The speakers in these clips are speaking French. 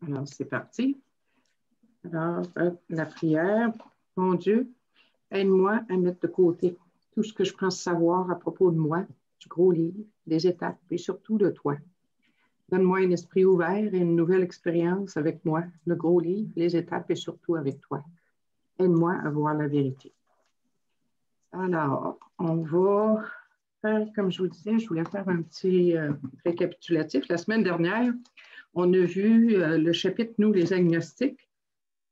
Alors, c'est parti. Alors, la prière. Mon Dieu, aide-moi à mettre de côté tout ce que je pense savoir à propos de moi, du gros livre, des étapes et surtout de toi. Donne-moi un esprit ouvert et une nouvelle expérience avec moi, le gros livre, les étapes et surtout avec toi. Aide-moi à voir la vérité. Alors, on va faire, comme je vous disais, je voulais faire un petit récapitulatif. La semaine dernière, on a vu le chapitre « Nous, les agnostiques ».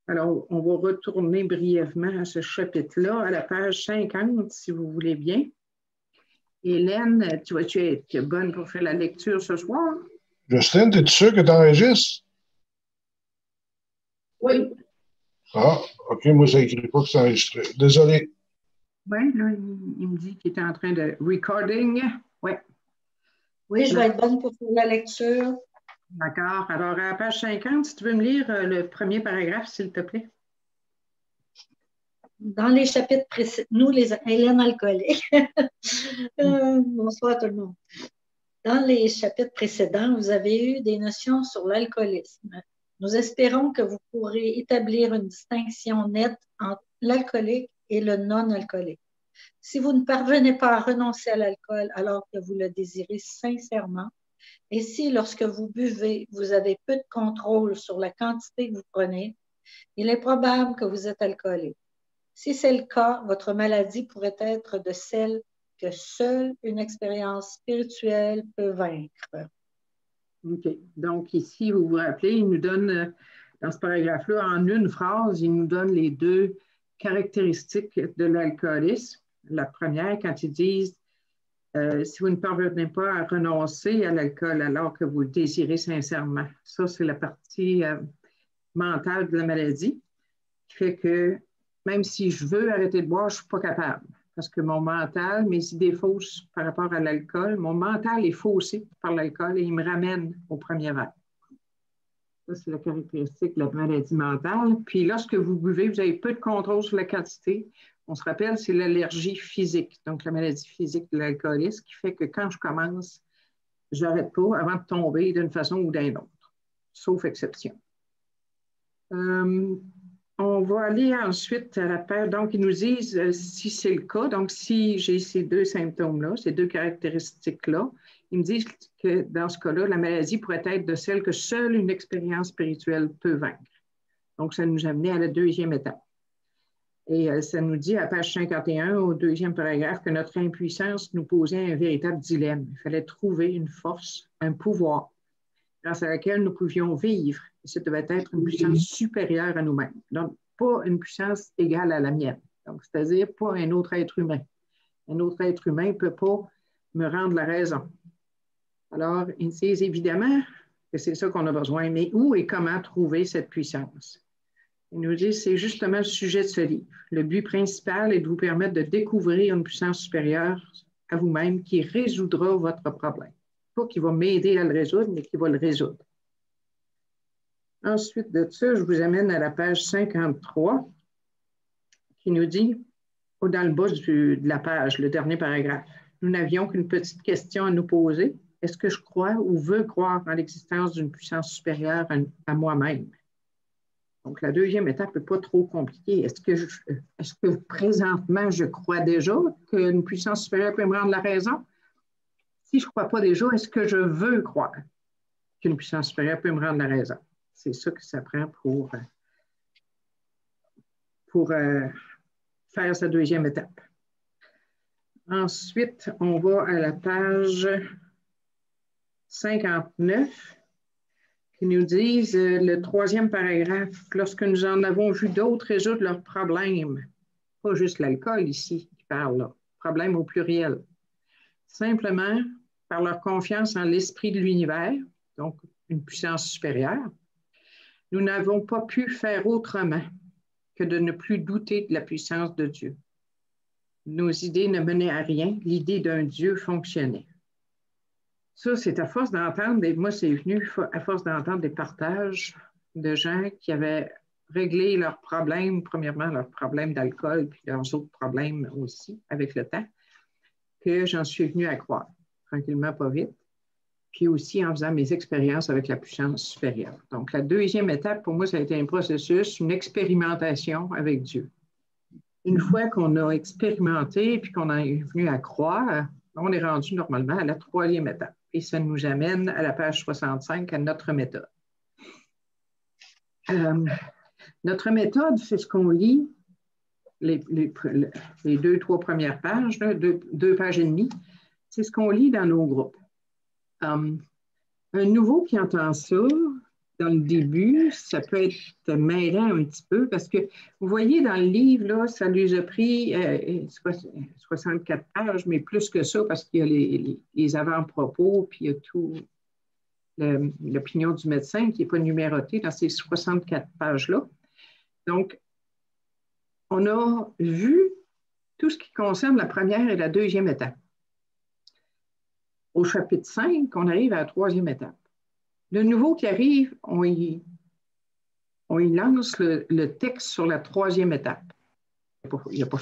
Alors, on va retourner brièvement à ce chapitre-là, à la page 50, si vous voulez bien. Hélène, tu es bonne pour faire la lecture ce soir? Justine, es-tu sûr que tu enregistres? Oui. Ah, OK, moi, ça n'écrit pas que c'est enregistré. Désolé. Oui, là, il me dit qu'il était en train de recording. Oui. Oui, je vais être bonne pour faire la lecture. D'accord. Alors, à la page 50, si tu veux me lire le premier paragraphe, s'il te plaît. Dans les chapitres précédents, nous, les Hélène alcooliques. Bonsoir tout le monde. Dans les chapitres précédents, vous avez eu des notions sur l'alcoolisme. Nous espérons que vous pourrez établir une distinction nette entre l'alcoolique et le non-alcoolique. Si vous ne parvenez pas à renoncer à l'alcool alors que vous le désirez sincèrement, et si lorsque vous buvez, vous avez peu de contrôle sur la quantité que vous prenez, il est probable que vous êtes alcoolique. Si c'est le cas, votre maladie pourrait être de celle que seule une expérience spirituelle peut vaincre. OK. Donc, ici, vous vous rappelez, il nous donne, dans ce paragraphe-là, en une phrase, il nous donne les deux caractéristiques de l'alcoolisme. La première, quand ils disent si vous ne parvenez pas à renoncer à l'alcool alors que vous le désirez sincèrement. Ça, c'est la partie mentale de la maladie qui fait que même si je veux arrêter de boire, je ne suis pas capable. Parce que mon mental, mes idées fausses par rapport à l'alcool, mon mental est faussé par l'alcool et il me ramène au premier verre. Ça, c'est la caractéristique de la maladie mentale. Puis lorsque vous buvez, vous avez peu de contrôle sur la quantité. On se rappelle, c'est l'allergie physique, donc la maladie physique de l'alcoolisme qui fait que quand je commence, je n'arrête pas avant de tomber d'une façon ou d'une autre, sauf exception. On va aller ensuite à la page. Donc, ils nous disent si c'est le cas, donc si j'ai ces deux symptômes-là, ces deux caractéristiques-là, ils me disent que dans ce cas-là, la maladie pourrait être de celle que seule une expérience spirituelle peut vaincre. Donc, ça nous amène à la deuxième étape. Et ça nous dit à page 51, au deuxième paragraphe, que notre impuissance nous posait un véritable dilemme. Il fallait trouver une force, un pouvoir, grâce à laquelle nous pouvions vivre. Et ça devait être une puissance supérieure à nous-mêmes. Donc, pas une puissance égale à la mienne. Donc, c'est-à-dire pas un autre être humain. Un autre être humain ne peut pas me rendre la raison. Alors, ils disent évidemment que c'est ça qu'on a besoin, mais où et comment trouver cette puissance? Ils nous disent c'est justement le sujet de ce livre. Le but principal est de vous permettre de découvrir une puissance supérieure à vous-même qui résoudra votre problème. Pas qui va m'aider à le résoudre, mais qui va le résoudre. Ensuite de ça, je vous amène à la page 53 qui nous dit, dans le bas de la page, le dernier paragraphe, nous n'avions qu'une petite question à nous poser. Est-ce que je crois ou veux croire en l'existence d'une puissance supérieure à moi-même? Donc, la deuxième étape n'est pas trop compliquée. Est-ce que présentement, je crois déjà qu'une puissance supérieure peut me rendre la raison? Si je ne crois pas déjà, est-ce que je veux croire qu'une puissance supérieure peut me rendre la raison? C'est ça que ça prend pour faire sa deuxième étape. Ensuite, on va à la page 59. Qui nous disent le troisième paragraphe, lorsque nous en avons vu d'autres résoudre leurs problèmes, pas juste l'alcool ici qui parle là, problème au pluriel, simplement par leur confiance en l'esprit de l'univers, donc une puissance supérieure, nous n'avons pas pu faire autrement que de ne plus douter de la puissance de Dieu. Nos idées ne menaient à rien, l'idée d'un Dieu fonctionnait. Ça, c'est à force d'entendre, et moi, c'est venu à force d'entendre des partages de gens qui avaient réglé leurs problèmes, premièrement leurs problèmes d'alcool, puis leurs autres problèmes aussi avec le temps, que j'en suis venue à croire, tranquillement, pas vite. puis aussi en faisant mes expériences avec la puissance supérieure. Donc, la deuxième étape, pour moi, ça a été un processus, une expérimentation avec Dieu. Une fois qu'on a expérimenté puis qu'on est venu à croire, on est rendu normalement à la troisième étape. Et ça nous amène à la page 65, à notre méthode. Notre méthode, c'est ce qu'on lit, les 2-3 premières pages, là, 2 pages et demie, c'est ce qu'on lit dans nos groupes. Un nouveau qui entend ça, dans le début, ça peut être mêlant un petit peu parce que, vous voyez, dans le livre, là, ça lui a pris 64 pages, mais plus que ça parce qu'il y a les avant-propos, puis il y a tout l'opinion du médecin qui n'est pas numéroté dans ces 64 pages-là. Donc, on a vu tout ce qui concerne la première et la deuxième étape. Au chapitre 5, on arrive à la troisième étape. Le nouveau qui arrive, on y lance le texte sur la troisième étape. Il n'a pas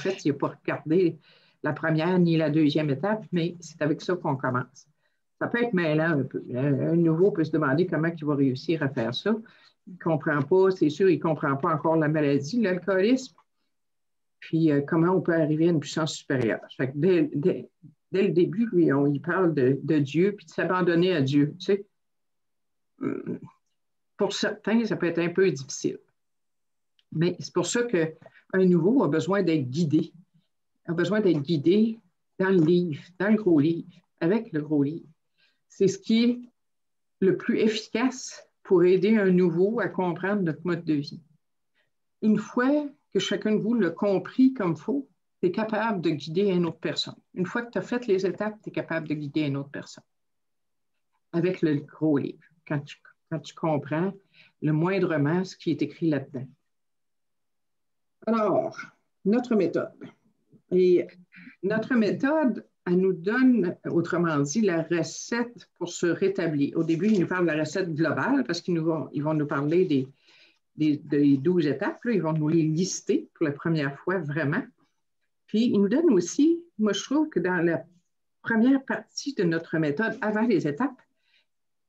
regardé la première ni la deuxième étape, mais c'est avec ça qu'on commence. Ça peut être mêlant un peu. Un nouveau peut se demander comment il va réussir à faire ça. Il ne comprend pas, c'est sûr, il ne comprend pas encore la maladie, l'alcoolisme, puis comment on peut arriver à une puissance supérieure. Fait que dès le début, lui, il parle de Dieu, puis de s'abandonner à Dieu, tu sais. Pour certains, ça peut être un peu difficile. Mais c'est pour ça qu'un nouveau a besoin d'être guidé. A besoin d'être guidé dans le livre, dans le gros livre, avec le gros livre. C'est ce qui est le plus efficace pour aider un nouveau à comprendre notre mode de vie. Une fois que chacun de vous l'a compris comme il faut, tu es capable de guider une autre personne. Une fois que tu as fait les étapes, tu es capable de guider une autre personne avec le gros livre. Quand tu comprends le moindrement ce qui est écrit là-dedans. Alors, notre méthode. Et notre méthode, elle nous donne, autrement dit, la recette pour se rétablir. Au début, ils nous parlent de la recette globale parce qu'ils vont nous parler des 12 étapes. Là, ils vont nous les lister pour la première fois vraiment. Puis, ils nous donnent aussi, moi je trouve que dans la première partie de notre méthode, avant les étapes,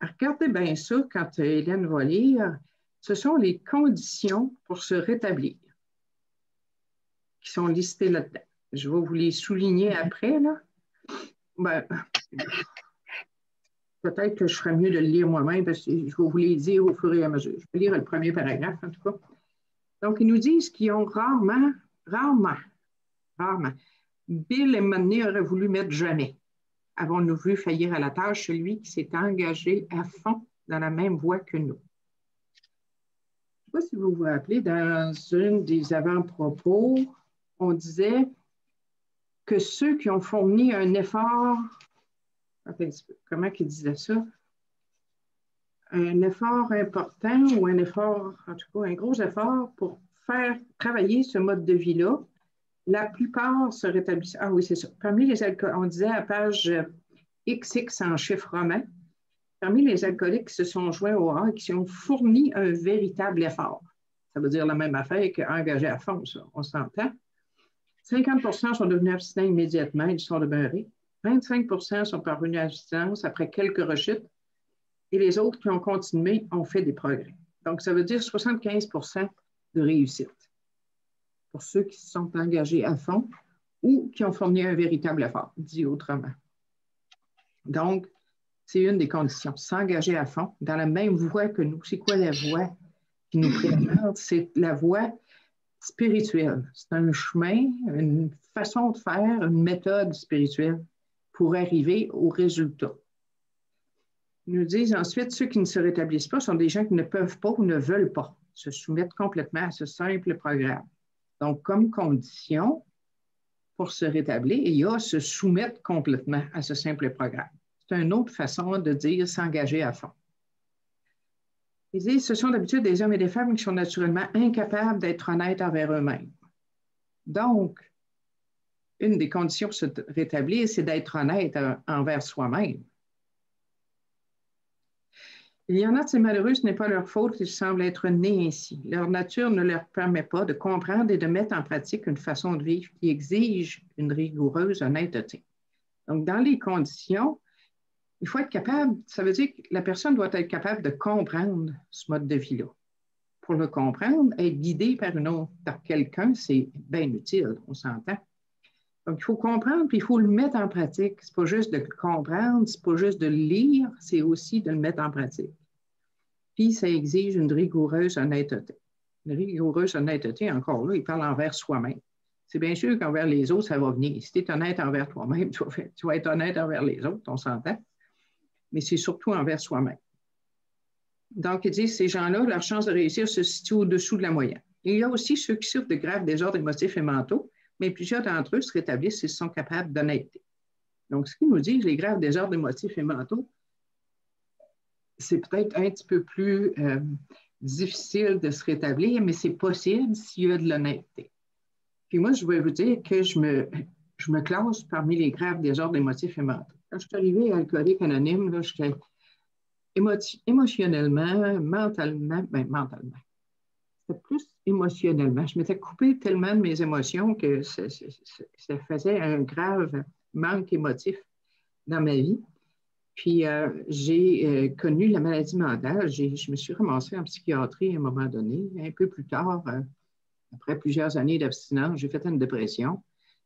regardez bien ça quand Hélène va lire, ce sont les conditions pour se rétablir qui sont listées là-dedans. Je vais vous les souligner après, là. Ben, peut-être que je ferais mieux de le lire moi-même parce que je vais vous les dire au fur et à mesure. Je vais lire le premier paragraphe, en tout cas. Donc, ils nous disent qu'ils ont rarement, Bill et Manny auraient voulu mettre jamais. Avons-nous vu faillir à la tâche celui qui s'est engagé à fond dans la même voie que nous? Je ne sais pas si vous vous rappelez, dans une des avant-propos, on disait que ceux qui ont fourni un effort, comment ils disaient ça? Un effort important ou un effort, en tout cas un gros effort pour faire travailler ce mode de vie-là, la plupart se rétablissent. Ah oui, c'est ça. Parmi les alcooliques, on disait à page XX en chiffre romain, parmi les alcooliques qui se sont joints au A et qui ont fourni un véritable effort. Ça veut dire la même affaire qu'engagé à fond, ça, on s'entend. 50% sont devenus abstinents immédiatement, ils sont demeurés. 25% sont parvenus à l'abstinence après quelques rechutes. Et les autres qui ont continué ont fait des progrès. Donc, ça veut dire 75% de réussite pour ceux qui se sont engagés à fond ou qui ont fourni un véritable effort, dit autrement. Donc, c'est une des conditions, s'engager à fond dans la même voie que nous. C'est quoi la voie qui nous présente? C'est la voie spirituelle. C'est un chemin, une façon de faire, une méthode spirituelle pour arriver au résultat. Ils nous disent ensuite, ceux qui ne se rétablissent pas sont des gens qui ne peuvent pas ou ne veulent pas se soumettre complètement à ce simple programme. Donc, comme condition pour se rétablir, il y a se soumettre complètement à ce simple programme. C'est une autre façon de dire s'engager à fond. Ils disent, ce sont d'habitude des hommes et des femmes qui sont naturellement incapables d'être honnêtes envers eux-mêmes. Donc, une des conditions pour se rétablir, c'est d'être honnête envers soi-même. Il y en a de ces malheureux, ce n'est pas leur faute qu'ils semblent être nés ainsi. Leur nature ne leur permet pas de comprendre et de mettre en pratique une façon de vivre qui exige une rigoureuse honnêteté. Donc, dans les conditions, Il faut être capable, ça veut dire que la personne doit être capable de comprendre ce mode de vie-là. Pour le comprendre, être guidé par quelqu'un, c'est bien utile, on s'entend. Donc, il faut comprendre, puis il faut le mettre en pratique. Ce n'est pas juste de le comprendre, ce n'est pas juste de le lire, c'est aussi de le mettre en pratique. Puis, ça exige une rigoureuse honnêteté. Une rigoureuse honnêteté, encore là, il parle envers soi-même. C'est bien sûr qu'envers les autres, ça va venir. Si tu es honnête envers toi-même, tu vas être honnête envers les autres, on s'entend. Mais c'est surtout envers soi-même. Donc, ils disent, ces gens-là, leur chance de réussir se situe au-dessous de la moyenne. Il y a aussi ceux qui souffrent de graves désordres émotifs et mentaux, mais plusieurs d'entre eux se rétablissent s'ils sont capables d'honnêteté. Donc, ce qu'ils nous disent, les graves désordres émotifs et mentaux, c'est peut-être un petit peu plus difficile de se rétablir, mais c'est possible s'il y a de l'honnêteté. Puis moi, je vais vous dire que je me classe parmi les graves désordres émotifs et mentaux. Quand je suis arrivée à Alcoolique Anonyme, j'étais émotionnellement, mentalement, c'était plus émotionnellement. Je m'étais coupée tellement de mes émotions que ça faisait un grave manque émotif dans ma vie. Puis j'ai connu la maladie mentale. Je me suis ramassée en psychiatrie à un moment donné. Un peu plus tard, après plusieurs années d'abstinence, j'ai fait une dépression.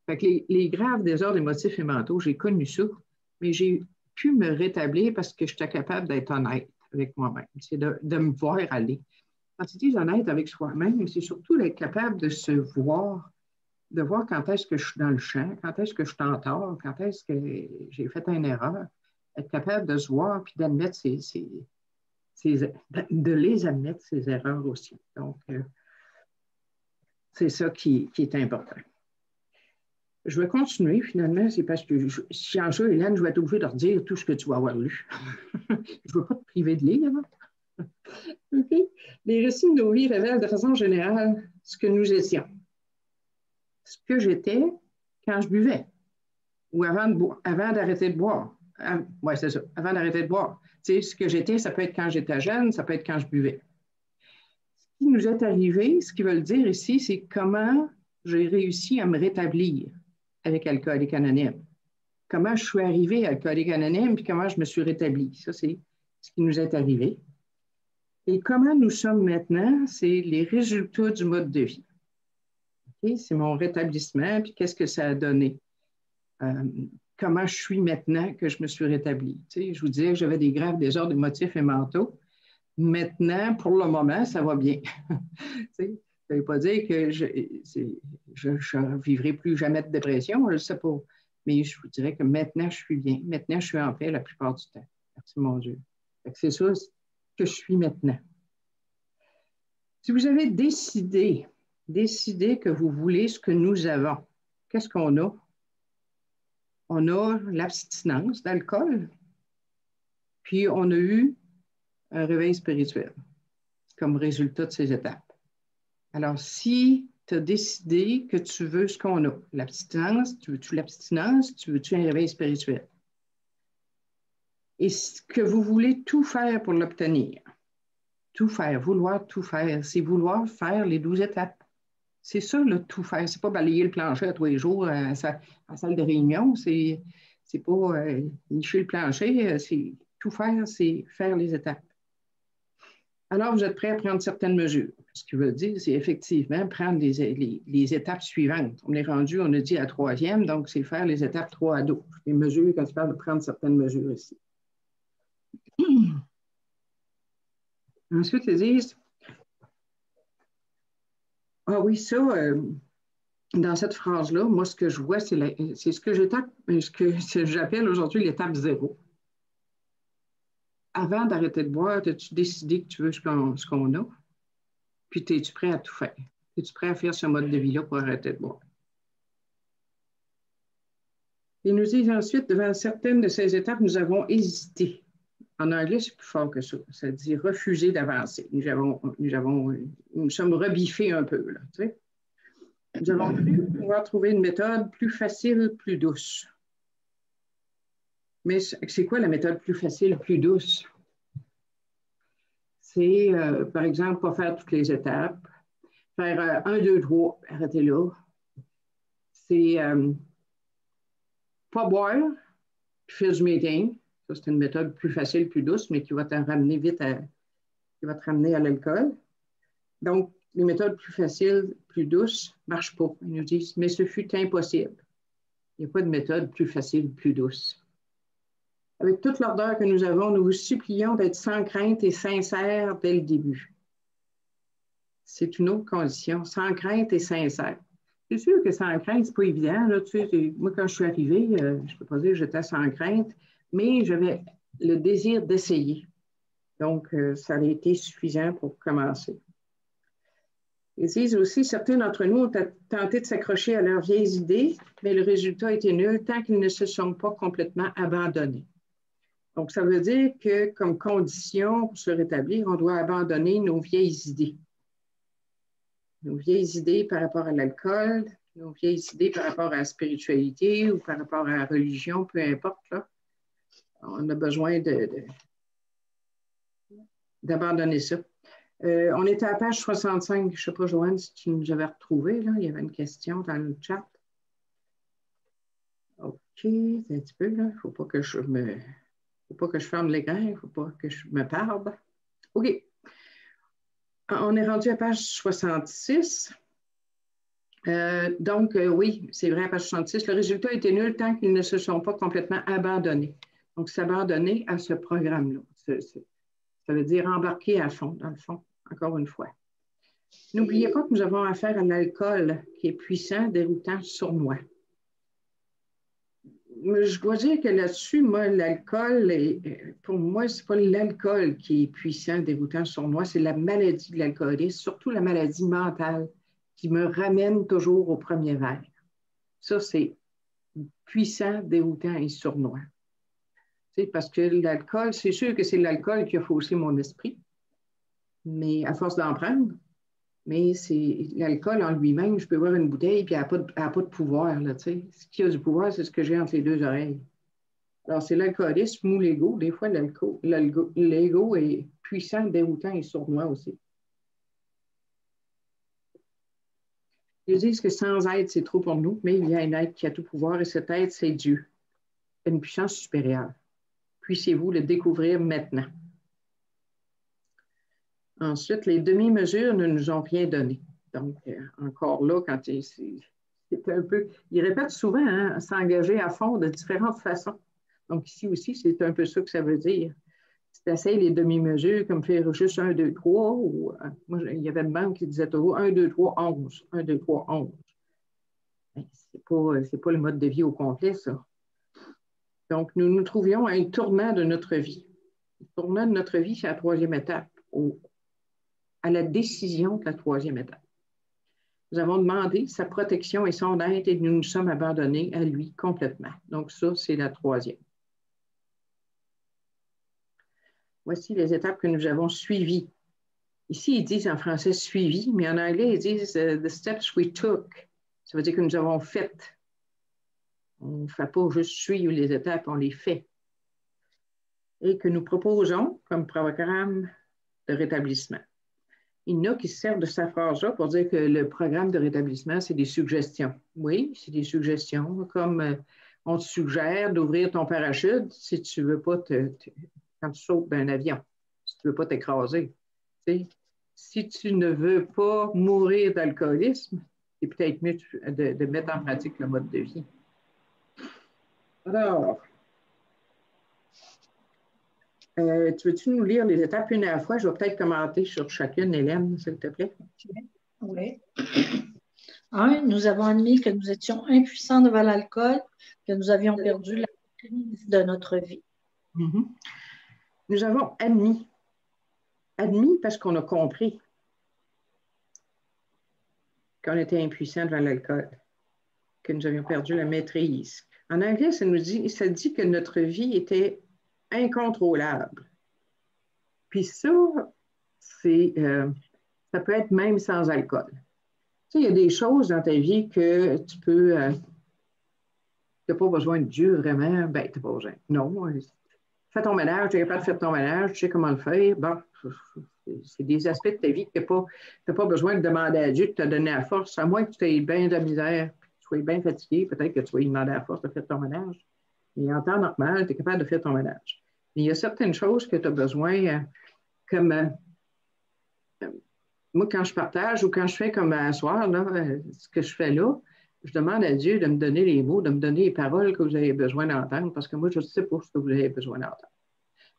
Fait que les graves désordres émotifs et mentaux, j'ai connu ça, mais j'ai pu me rétablir parce que j'étais capable d'être honnête avec moi-même. C'est de me voir aller. Quand tu dis honnête avec soi-même, c'est surtout d'être capable de se voir, de voir quand est-ce que je suis dans le champ, quand est-ce que je suis en tort, quand est-ce que j'ai fait une erreur. Être capable de se voir puis d'admettre de les admettre, ces erreurs aussi. Donc, c'est ça qui est important. Je vais continuer, finalement, c'est parce que si en ça, Hélène, je vais être obligée de redire tout ce que tu vas avoir lu. Je ne veux pas te priver de lire. Okay. Les récits de nos vies révèlent de façon générale ce que nous étions. Ce que j'étais quand je buvais ou avant d'arrêter de boire. Oui, c'est ça, avant d'arrêter de boire. Tu sais, ce que j'étais, ça peut être quand j'étais jeune, ça peut être quand je buvais. Ce qui nous est arrivé, ce qu'ils veulent dire ici, c'est comment j'ai réussi à me rétablir avec Alcoolique Anonyme. Comment je suis arrivée à Alcoolique Anonyme, puis comment je me suis rétablie. Ça, c'est ce qui nous est arrivé. Et comment nous sommes maintenant, c'est les résultats du mode de vie. Okay? C'est mon rétablissement, puis qu'est-ce que ça a donné. Comment je suis maintenant que je me suis rétablie. Tu sais, je vous disais que j'avais des graves désordres émotifs et mentaux. Maintenant, pour le moment, ça va bien. Tu sais, ça ne veut pas dire que je ne vivrai plus jamais de dépression, je ne sais pas. Mais je vous dirais que maintenant, je suis bien. Maintenant, je suis en paix la plupart du temps. Merci, mon Dieu. C'est ça que je suis maintenant. Si vous avez décidé que vous voulez ce que nous avons, qu'est-ce qu'on a? On a l'abstinence d'alcool, puis on a eu un réveil spirituel comme résultat de ces étapes. Alors, si tu as décidé que tu veux ce qu'on a, l'abstinence, tu veux-tu l'abstinence, tu veux-tu un réveil spirituel? Et que vous voulez tout faire pour l'obtenir. Tout faire, vouloir tout faire, c'est vouloir faire les 12 étapes. C'est ça, le tout faire. C'est pas balayer le plancher à tous les jours à la salle de réunion. C'est pas nicher le plancher. C'est tout faire, c'est faire les étapes. Alors, vous êtes prêts à prendre certaines mesures. Ce qui veut dire, c'est effectivement prendre les étapes suivantes. On est rendu, on a dit à la 3e, donc c'est faire les étapes 3 à 12. Les mesures, quand tu parles de prendre certaines mesures ici. Ensuite, ils disent, ah oui, ça, dans cette phrase-là, moi, ce que je vois, c'est ce que j'appelle aujourd'hui l'étape 0. Avant d'arrêter de boire, as-tu décidé que tu veux ce qu'on a? Puis, es-tu prêt à tout faire? Es-tu prêt à faire ce mode de vie-là pour arrêter de boire? Ils nous disent ensuite, devant certaines de ces étapes, nous avons hésité. En anglais, c'est plus fort que ça. Ça dit refuser d'avancer. Nous sommes rebiffés un peu, là, tu sais. Nous avons cru pouvoir trouver une méthode plus facile, plus douce. Mais c'est quoi la méthode plus facile, plus douce? C'est, par exemple, pas faire toutes les étapes, faire 1, 2, 3, arrêtez là. C'est pas boire, puis faire du meeting. Ça, c'est une méthode plus facile, plus douce, mais qui va te ramener vite qui va te ramener à l'alcool. Donc, les méthodes plus faciles, plus douces, ne marchent pas. Ils nous disent, mais ce fut impossible. Il n'y a pas de méthode plus facile, plus douce. Avec toute l'ardeur que nous avons, nous vous supplions d'être sans crainte et sincère dès le début. C'est une autre condition, sans crainte et sincère. C'est sûr que sans crainte, ce n'est pas évident. Là, tu sais, moi, quand je suis arrivée, je ne peux pas dire que j'étais sans crainte, mais j'avais le désir d'essayer. Donc, ça a été suffisant pour commencer. Ils disent aussi, certains d'entre nous ont tenté de s'accrocher à leurs vieilles idées, mais le résultat était nul tant qu'ils ne se sont pas complètement abandonnés. Donc, ça veut dire que comme condition pour se rétablir, on doit abandonner nos vieilles idées. Nos vieilles idées par rapport à l'alcool, nos vieilles idées par rapport à la spiritualité ou par rapport à la religion, peu importe. Là. On a besoin d'abandonner ça. On était à la page 65. Je ne sais pas, Joanne, si tu nous avais retrouvé. Là. Il y avait une question dans le chat. OK, un petit peu. Là. Il ne faut pas que je ferme l'écran. Il ne faut pas que je me perde. OK. On est rendu à page 66. Oui, c'est vrai, à page 66. Le résultat était nul tant qu'ils ne se sont pas complètement abandonnés. Donc, s'abandonner à ce programme-là. Ça veut dire embarquer à fond, dans le fond, encore une fois. N'oubliez pas que nous avons affaire à l'alcool qui est puissant, déroutant, sournois. Je dois dire que là-dessus, moi, l'alcool, pour moi, ce n'est pas l'alcool qui est puissant, déroutant, sournois, c'est la maladie de l'alcoolisme, surtout la maladie mentale qui me ramène toujours au premier verre. Ça, c'est puissant, déroutant et sournois. Parce que l'alcool, c'est sûr que c'est l'alcool qui a faussé mon esprit, mais à force d'en prendre, mais c'est l'alcool en lui-même, je peux boire une bouteille puis elle n'a pas de pouvoir. Là, ce qui a du pouvoir, c'est ce que j'ai entre les deux oreilles. Alors, c'est l'alcoolisme ou l'ego. Des fois, l'ego est puissant, déroutant et sournois aussi. Ils disent que sans aide, c'est trop pour nous, mais il y a une aide qui a tout pouvoir et cette aide, c'est Dieu, une puissance supérieure. Puissiez-vous le découvrir maintenant. Ensuite, les demi-mesures ne nous ont rien donné. Donc, encore là, quand c'est un peu... Ils répètent souvent, hein, s'engager à fond de différentes façons. Donc, ici aussi, c'est un peu ça que ça veut dire. Si tu essaies les demi-mesures, comme faire juste 1, 2, 3, ou... moi, il y avait une banque qui disait toujours 1, 2, 3, 11. 1, 2, 3, 11. C'est pas le mode de vie au complet, ça. Donc, nous nous trouvions à un tournant de notre vie. Le tournant de notre vie, c'est la troisième étape, à la décision de la troisième étape. Nous avons demandé sa protection et son aide et nous nous sommes abandonnés à lui complètement. Donc, ça, c'est la troisième. Voici les étapes que nous avons suivies. Ici, ils disent en français « suivi », mais en anglais, ils disent « the steps we took ». Ça veut dire que nous avons fait. On ne fait pas juste suivre les étapes, on les fait. Et que nous proposons comme programme de rétablissement. Il y en a qui se servent de cette phrase-là pour dire que le programme de rétablissement, c'est des suggestions. Oui, c'est des suggestions, comme on te suggère d'ouvrir ton parachute si tu ne veux pas quand tu sautes d'un avion, si tu ne veux pas t'écraser. Si tu ne veux pas mourir d'alcoolisme, c'est peut-être mieux de mettre en pratique le mode de vie. Alors, tu veux-tu nous lire les étapes une à la fois? Je vais peut-être commenter sur chacune, Hélène, s'il te plaît. Oui. 1, nous avons admis que nous étions impuissants devant l'alcool, que nous avions perdu la prise de notre vie. Mm-hmm. Nous avons admis. Admis parce qu'on a compris qu'on était impuissants devant l'alcool, que nous avions perdu la maîtrise. En anglais, ça dit que notre vie était incontrôlable. Puis ça, ça peut être même sans alcool. Tu sais, il y a des choses dans ta vie que tu peux... tu n'as pas besoin de Dieu vraiment. Ben, tu n'as pas besoin. Non. Fais ton ménage, tu es capable de faire ton ménage, tu sais comment le faire. Bon, c'est des aspects de ta vie que tu n'as pas besoin de demander à Dieu de te donner la force, à moins que tu aies bien de la misère, que tu sois bien fatigué, peut-être que tu vas lui demander la force de faire ton ménage. Et en temps normal, tu es capable de faire ton ménage. Mais il y a certaines choses que tu as besoin, comme moi, quand je partage ou quand je fais comme à soir, là, ce que je fais là, je demande à Dieu de me donner les mots, de me donner les paroles que vous avez besoin d'entendre, parce que moi, je sais pas ce que vous avez besoin d'entendre.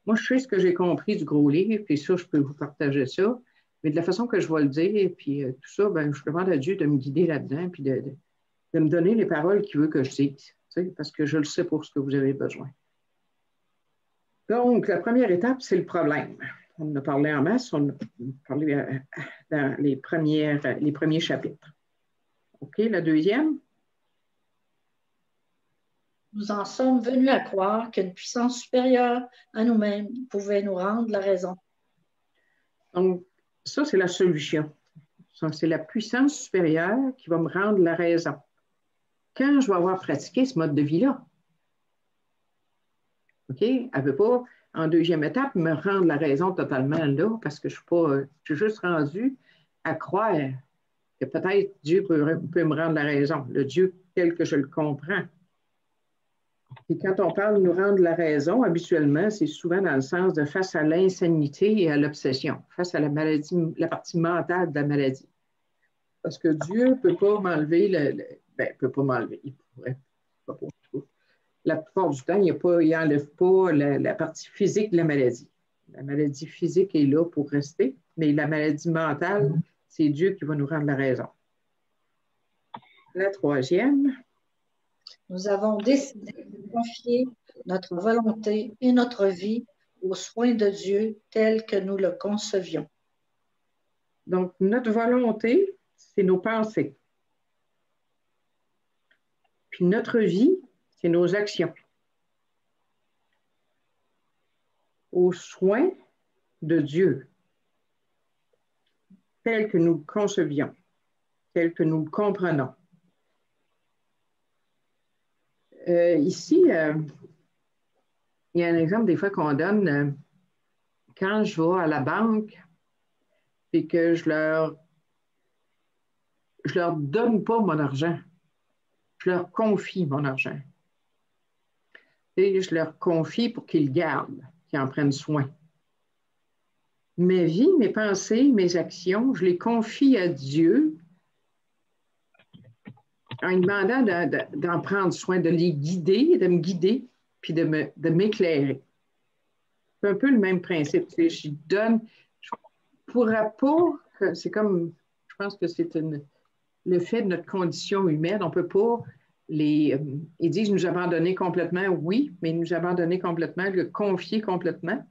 Moi, je sais ce que j'ai compris du gros livre, puis ça, je peux vous partager ça. Mais de la façon que je vais le dire, puis tout ça, ben, je demande à Dieu de me guider là-dedans, puis de me donner les paroles qu'il veut que je dise, parce que je le sais pour ce que vous avez besoin. Donc, la première étape, c'est le problème. On en a parlé en masse, on a parlé dans les premiers chapitres. OK, la deuxième? Nous en sommes venus à croire qu'une puissance supérieure à nous-mêmes pouvait nous rendre la raison. Donc, ça, c'est la solution. C'est la puissance supérieure qui va me rendre la raison. Quand je vais avoir pratiqué ce mode de vie-là, OK, elle ne veut pas, en deuxième étape, me rendre la raison totalement là, parce que je suis juste rendu à croire que peut-être Dieu peut me rendre la raison, le Dieu tel que je le comprends. Et quand on parle de nous rendre la raison, habituellement, c'est souvent dans le sens de face à l'insanité et à l'obsession, face à la maladie, la partie mentale de la maladie. Parce que Dieu ne peut pas m'enlever ben, il ne peut pas m'enlever, il pourrait pas. La plupart du temps, il n'enlève pas la partie physique de la maladie. La maladie physique est là pour rester, mais la maladie mentale, c'est Dieu qui va nous rendre la raison. La troisième. Nous avons décidé de confier notre volonté et notre vie aux soins de Dieu tels que nous le concevions. Donc, notre volonté, c'est nos pensées. Puis notre vie, c'est nos actions. Aux soins de Dieu, tels que nous le concevions, tels que nous le comprenons. Ici, il y a un exemple des fois qu'on donne quand je vais à la banque et que je leur donne pas mon argent, je leur confie mon argent. Et je leur confie pour qu'ils le gardent, qu'ils en prennent soin. Mes vies, mes pensées, mes actions, je les confie à Dieu en lui demandant d'en prendre soin, de les guider, de me guider, puis de m'éclairer. C'est un peu le même principe. Je donne, je ne pourrais pas, c'est comme, je pense que c'est le fait de notre condition humaine, on ne peut pas ils disent nous abandonner complètement, oui, mais nous abandonner complètement, le confier complètement.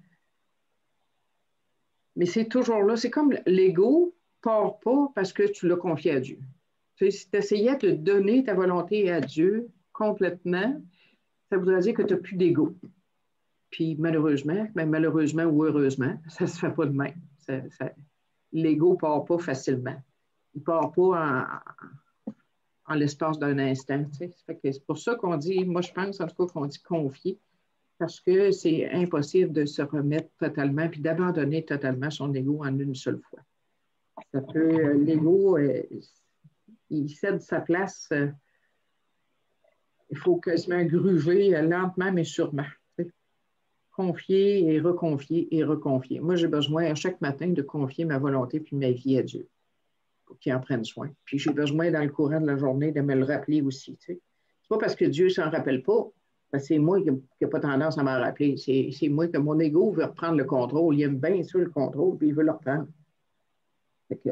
Mais c'est toujours là, c'est comme l'ego ne part pas parce que tu l'as confié à Dieu. Si tu essayais de donner ta volonté à Dieu complètement, ça voudrait dire que tu n'as plus d'ego. Puis malheureusement ou heureusement, ça ne se fait pas de même. L'ego ne part pas facilement. Il ne part pas en l'espace d'un instant. C'est pour ça qu'on dit, moi je pense en tout cas qu'on dit confier, parce que c'est impossible de se remettre totalement puis d'abandonner totalement son ego en une seule fois. Ça peut, l'ego, il cède sa place, il faut quasiment gruger lentement mais sûrement. Confier et reconfier et reconfier. Moi, j'ai besoin à chaque matin de confier ma volonté puis ma vie à Dieu pour qu'il en prenne soin. Puis j'ai besoin dans le courant de la journée de me le rappeler aussi. C'est pas parce que Dieu ne s'en rappelle pas, parce que c'est moi qui n'ai pas tendance à m'en rappeler. C'est moi que mon ego veut reprendre le contrôle. Il aime bien ça le contrôle, puis il veut le reprendre. Fait que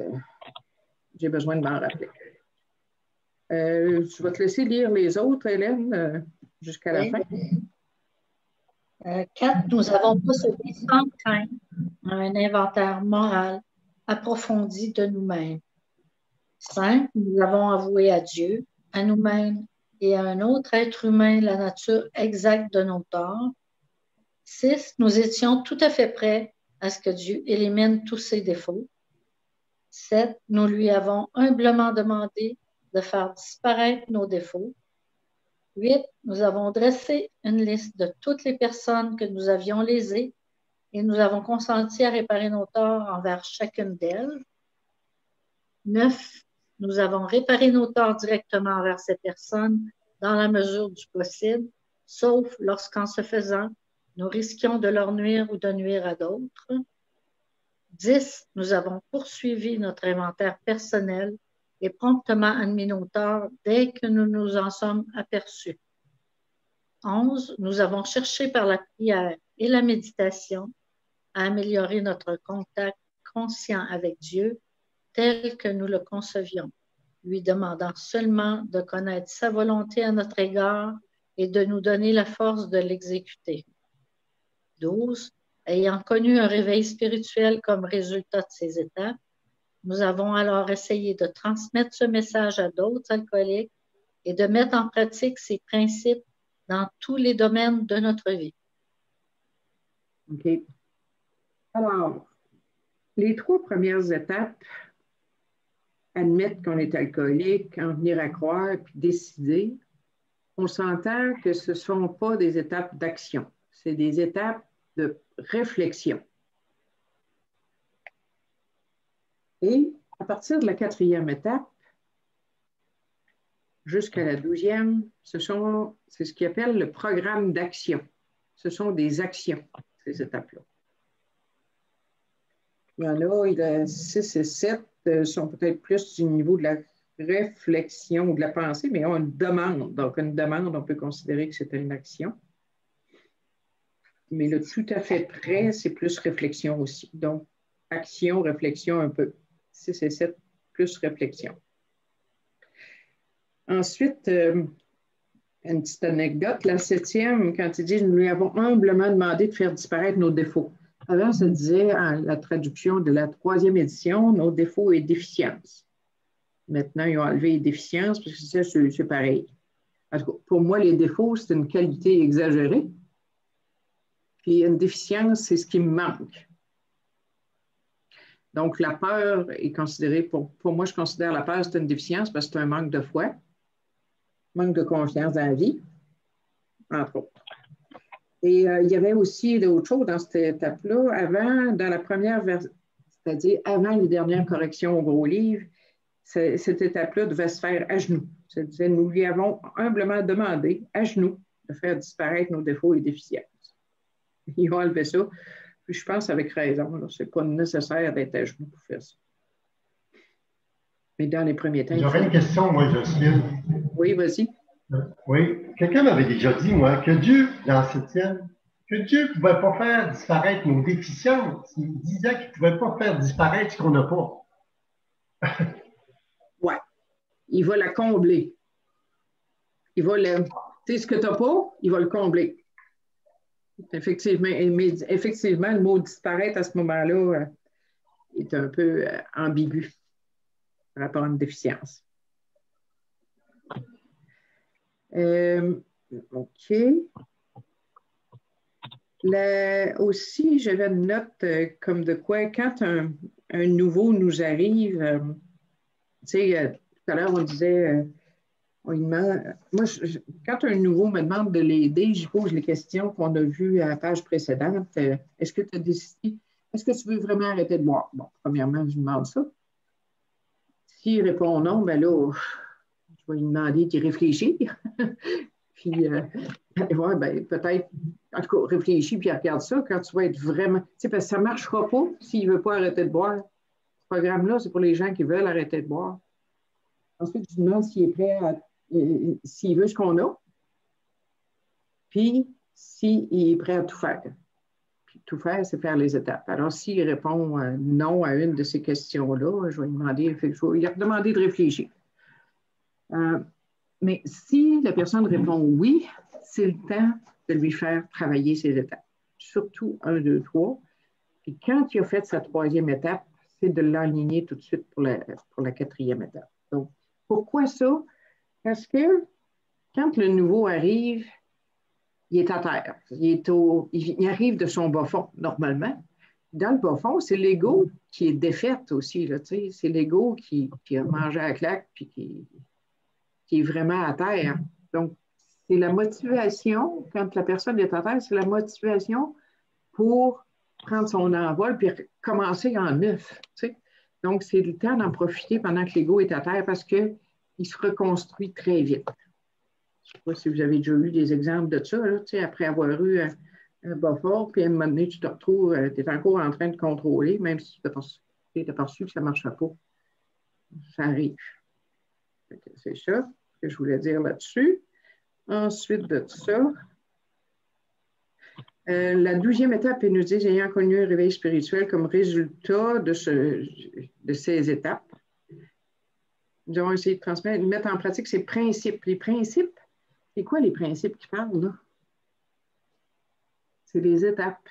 j'ai besoin de m'en rappeler. Je vais te laisser lire les autres, Hélène, jusqu'à la fin. 4, nous avons procédé sans crainte à un inventaire moral approfondi de nous-mêmes. 5, nous avons avoué à Dieu, à nous-mêmes et à un autre être humain la nature exacte de nos torts. 6, nous étions tout à fait prêts à ce que Dieu élimine tous ses défauts. 7, nous lui avons humblement demandé de faire disparaître nos défauts. 8, nous avons dressé une liste de toutes les personnes que nous avions lésées et nous avons consenti à réparer nos torts envers chacune d'elles. 9, nous avons réparé nos torts directement envers ces personnes dans la mesure du possible, sauf lorsqu'en se faisant, nous risquions de leur nuire ou de nuire à d'autres. 10. Nous avons poursuivi notre inventaire personnel et promptement admis nos torts dès que nous nous en sommes aperçus. 11. Nous avons cherché par la prière et la méditation à améliorer notre contact conscient avec Dieu tel que nous le concevions, lui demandant seulement de connaître sa volonté à notre égard et de nous donner la force de l'exécuter. 12. Ayant connu un réveil spirituel comme résultat de ces étapes, nous avons alors essayé de transmettre ce message à d'autres alcooliques et de mettre en pratique ces principes dans tous les domaines de notre vie. OK. Alors, les 3 premières étapes, admettre qu'on est alcoolique, en venir à croire, puis décider, on s'entend que ce ne sont pas des étapes d'action, c'est des étapes de réflexion. Et à partir de la 4e étape, jusqu'à la 12e, c'est ce qu'ils appellent le programme d'action. Ce sont des actions, ces étapes-là. Il y en a, il y a 6 et 7 sont peut-être plus du niveau de la réflexion ou de la pensée, mais ont une demande. Donc, une demande, on peut considérer que c'est une action. Mais le tout à fait près, c'est plus réflexion aussi. Donc, action, réflexion un peu. 6 et 7, plus réflexion. Ensuite, une petite anecdote, la 7e, quand il dit « Nous lui avons humblement demandé de faire disparaître nos défauts ». Avant, ça disait, en la traduction de la 3e édition, nos défauts et déficiences. Maintenant, ils ont enlevé les déficiences parce que c'est pareil. En tout cas, pour moi, les défauts, c'est une qualité exagérée. Puis une déficience, c'est ce qui me manque. Donc, la peur est considérée, pour moi, je considère la peur, c'est une déficience parce que c'est un manque de foi, manque de confiance dans la vie, entre autres. Et il y avait aussi d'autres choses dans cette étape-là. Avant, dans la première version, c'est-à-dire avant les dernières corrections au gros livre, cette étape-là devait se faire à genoux. C'est-à-dire, nous lui avons humblement demandé, à genoux, de faire disparaître nos défauts et déficiences. Ils ont enlevé ça. Puis je pense avec raison. Ce n'est pas nécessaire d'être à genoux pour faire ça. Mais dans les premiers temps... J'aurais une question, moi, Jocelyne. Oui, vas-y. Oui. Quelqu'un m'avait déjà dit, moi, que Dieu, dans la 7e, que Dieu ne pouvait pas faire disparaître nos déficiences. Il disait qu'il ne pouvait pas faire disparaître ce qu'on n'a pas. Oui. Il va la combler. Il va le... Tu sais, ce que tu n'as pas, il va le combler. Effectivement, le mot disparaître à ce moment-là est un peu ambigu par rapport à une déficience. OK. Aussi, j'avais une note comme de quoi, quand un nouveau nous arrive, tu sais, tout à l'heure, on disait... Moi, quand un nouveau me demande de l'aider, je pose les questions qu'on a vues à la page précédente. Est-ce que tu as décidé, est-ce que tu veux vraiment arrêter de boire? Bon, premièrement, je lui demande ça. S'il répond non, bien là, je vais lui demander d'y réfléchir. Puis, allez voir, ben, peut-être, en tout cas, réfléchis puis regarde ça quand tu vas être vraiment. Tu sais, parce que ça ne marchera pas s'il ne veut pas arrêter de boire. Ce programme-là, c'est pour les gens qui veulent arrêter de boire. Ensuite, je lui demande s'il est prêt à. S'il veut ce qu'on a, puis s'il est prêt à tout faire. Puis tout faire, c'est faire les étapes. Alors, s'il répond non à une de ces questions-là, je vais lui demander, il a demandé de réfléchir. Mais si la personne répond oui, c'est le temps de lui faire travailler ses étapes. Surtout 1, 2, 3. Puis quand il a fait sa 3e étape, c'est de l'enligner tout de suite pour la 4e étape. Donc, pourquoi ça? Parce que quand le nouveau arrive, il est à terre. Il arrive de son bas fond, normalement. Dans le bas fond, c'est l'ego qui est défaite aussi. C'est l'ego qui a mangé à la claque puis qui est vraiment à terre. Donc, c'est la motivation, quand la personne est à terre, c'est la motivation pour prendre son envol puis commencer en neuf. Donc, c'est le temps d'en profiter pendant que l'ego est à terre parce que il se reconstruit très vite. Je ne sais pas si vous avez déjà eu des exemples de ça, là, après avoir eu un bas fort, puis à un moment donné, tu te retrouves, tu es encore en train de contrôler, même si tu n'as pas su que ça ne marchera pas. Ça arrive. C'est ça que je voulais dire là-dessus. Ensuite de ça, la 12e étape, ils nous disent ayant connu un réveil spirituel comme résultat de ces étapes. Nous avons essayé de transmettre, de mettre en pratique ces principes. Les principes, c'est quoi les principes qui parlent là? C'est les étapes.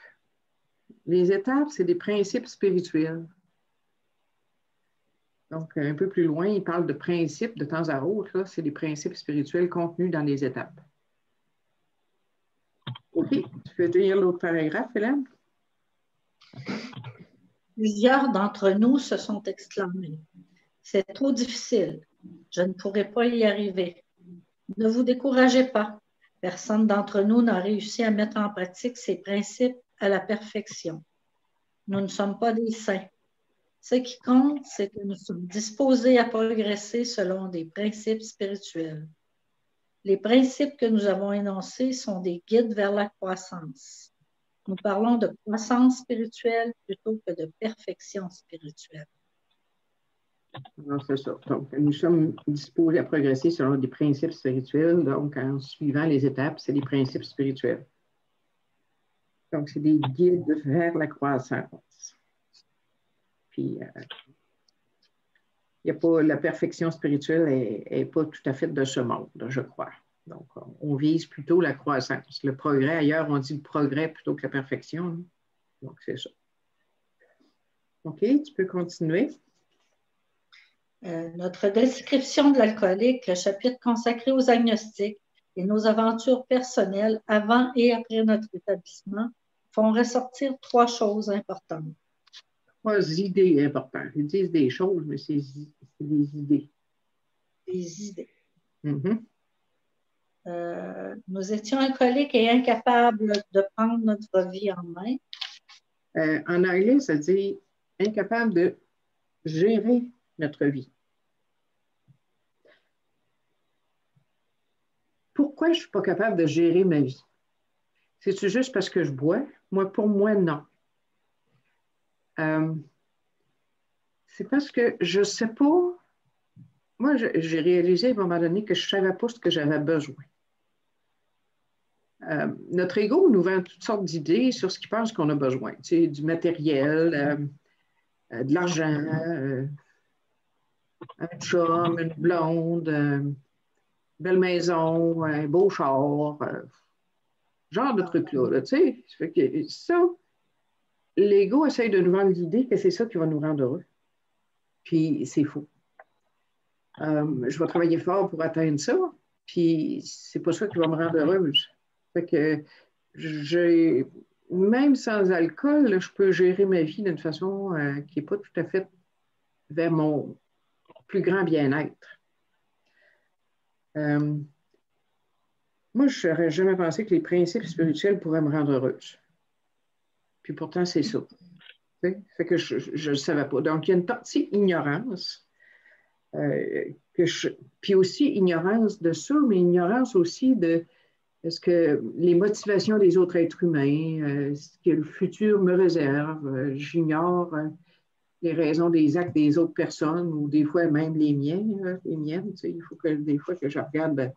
Les étapes, c'est des principes spirituels. Donc, un peu plus loin, il parle de principes de temps à autre. C'est des principes spirituels contenus dans les étapes. OK. Tu peux lire l'autre paragraphe, Hélène? Plusieurs d'entre nous se sont exclamés. C'est trop difficile. Je ne pourrai pas y arriver. Ne vous découragez pas. Personne d'entre nous n'a réussi à mettre en pratique ces principes à la perfection. Nous ne sommes pas des saints. Ce qui compte, c'est que nous sommes disposés à progresser selon des principes spirituels. Les principes que nous avons énoncés sont des guides vers la croissance. Nous parlons de croissance spirituelle plutôt que de perfection spirituelle. C'est ça. Donc, nous sommes disposés à progresser selon des principes spirituels. Donc, en suivant les étapes, c'est des principes spirituels. Donc, c'est des guides vers la croissance. Puis, la perfection spirituelle n'est pas tout à fait de ce monde, je crois. Donc, on vise plutôt la croissance. Le progrès, ailleurs, on dit le progrès plutôt que la perfection. Donc, c'est ça. OK, tu peux continuer. Notre description de l'alcoolique, le chapitre consacré aux agnostiques et nos aventures personnelles avant et après notre établissement font ressortir 3 choses importantes. 3 idées importantes. Ils disent des choses, mais c'est des idées. Des idées. Mm-hmm. Nous étions alcooliques et incapables de prendre notre vie en main. En anglais, ça dit incapable de gérer notre vie. Pourquoi je ne suis pas capable de gérer ma vie? C'est-tu juste parce que je bois? Pour moi, non. C'est parce que je ne sais pas. Moi, j'ai réalisé à un moment donné que je ne savais pas ce que j'avais besoin. Notre ego nous vend toutes sortes d'idées sur ce qu'il pense qu'on a besoin. Tu sais, du matériel, de l'argent, un chum, une blonde, une belle maison, un beau char, genre de trucs-là. Là, tu sais. Ça fait que ça, l'ego essaye de nous vendre l'idée que c'est ça qui va nous rendre heureux. Puis c'est faux. Je vais travailler fort pour atteindre ça, puis c'est pas ça qui va me rendre heureuse. Fait que même sans alcool, là, je peux gérer ma vie d'une façon qui n'est pas tout à fait vers mon plus grand bien-être. Moi, je n'aurais jamais pensé que les principes spirituels pourraient me rendre heureuse. Puis pourtant, c'est ça. Fait que je ne le savais pas. Donc, il y a une partie ignorance. Puis aussi ignorance de ça, mais ignorance aussi de ce que les motivations des autres êtres humains, ce que le futur me réserve. J'ignore les raisons des actes des autres personnes ou des fois même les miennes. Tu sais, il faut que des fois que je regarde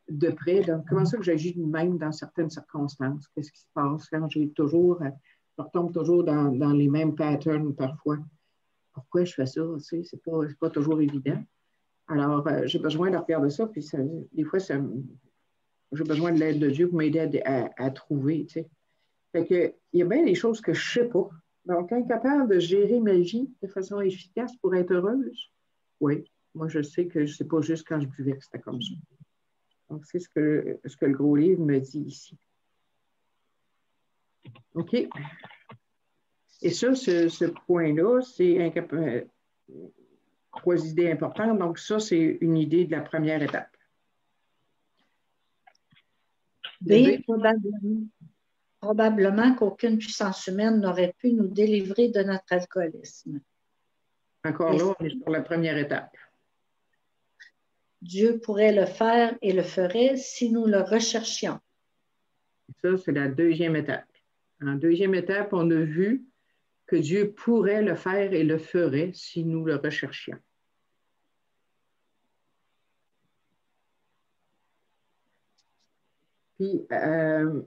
de près. Donc, comment ça que j'agis de même dans certaines circonstances? Qu'est-ce qui se passe quand je retombe toujours dans les mêmes patterns parfois? Pourquoi je fais ça? Tu sais, c'est pas toujours évident. Alors, j'ai besoin de regarder ça, puis des fois, j'ai besoin de l'aide de Dieu pour m'aider à trouver, tu sais. Fait que, il y a bien des choses que je ne sais pas. Donc, incapable de gérer ma vie de façon efficace pour être heureuse, oui. Moi, je sais que ce n'est pas juste quand je buvais que c'était comme ça. Donc, c'est ce que le gros livre me dit ici. OK. Et ça, ce point-là, c'est 3 idées importantes. Donc, ça, c'est une idée de la première étape. B, probablement qu'aucune puissance humaine n'aurait pu nous délivrer de notre alcoolisme. Encore là, on est sur la première étape. Dieu pourrait le faire et le ferait si nous le recherchions. Ça, c'est la deuxième étape. En deuxième étape, on a vu que Dieu pourrait le faire et le ferait si nous le recherchions. Puis, avant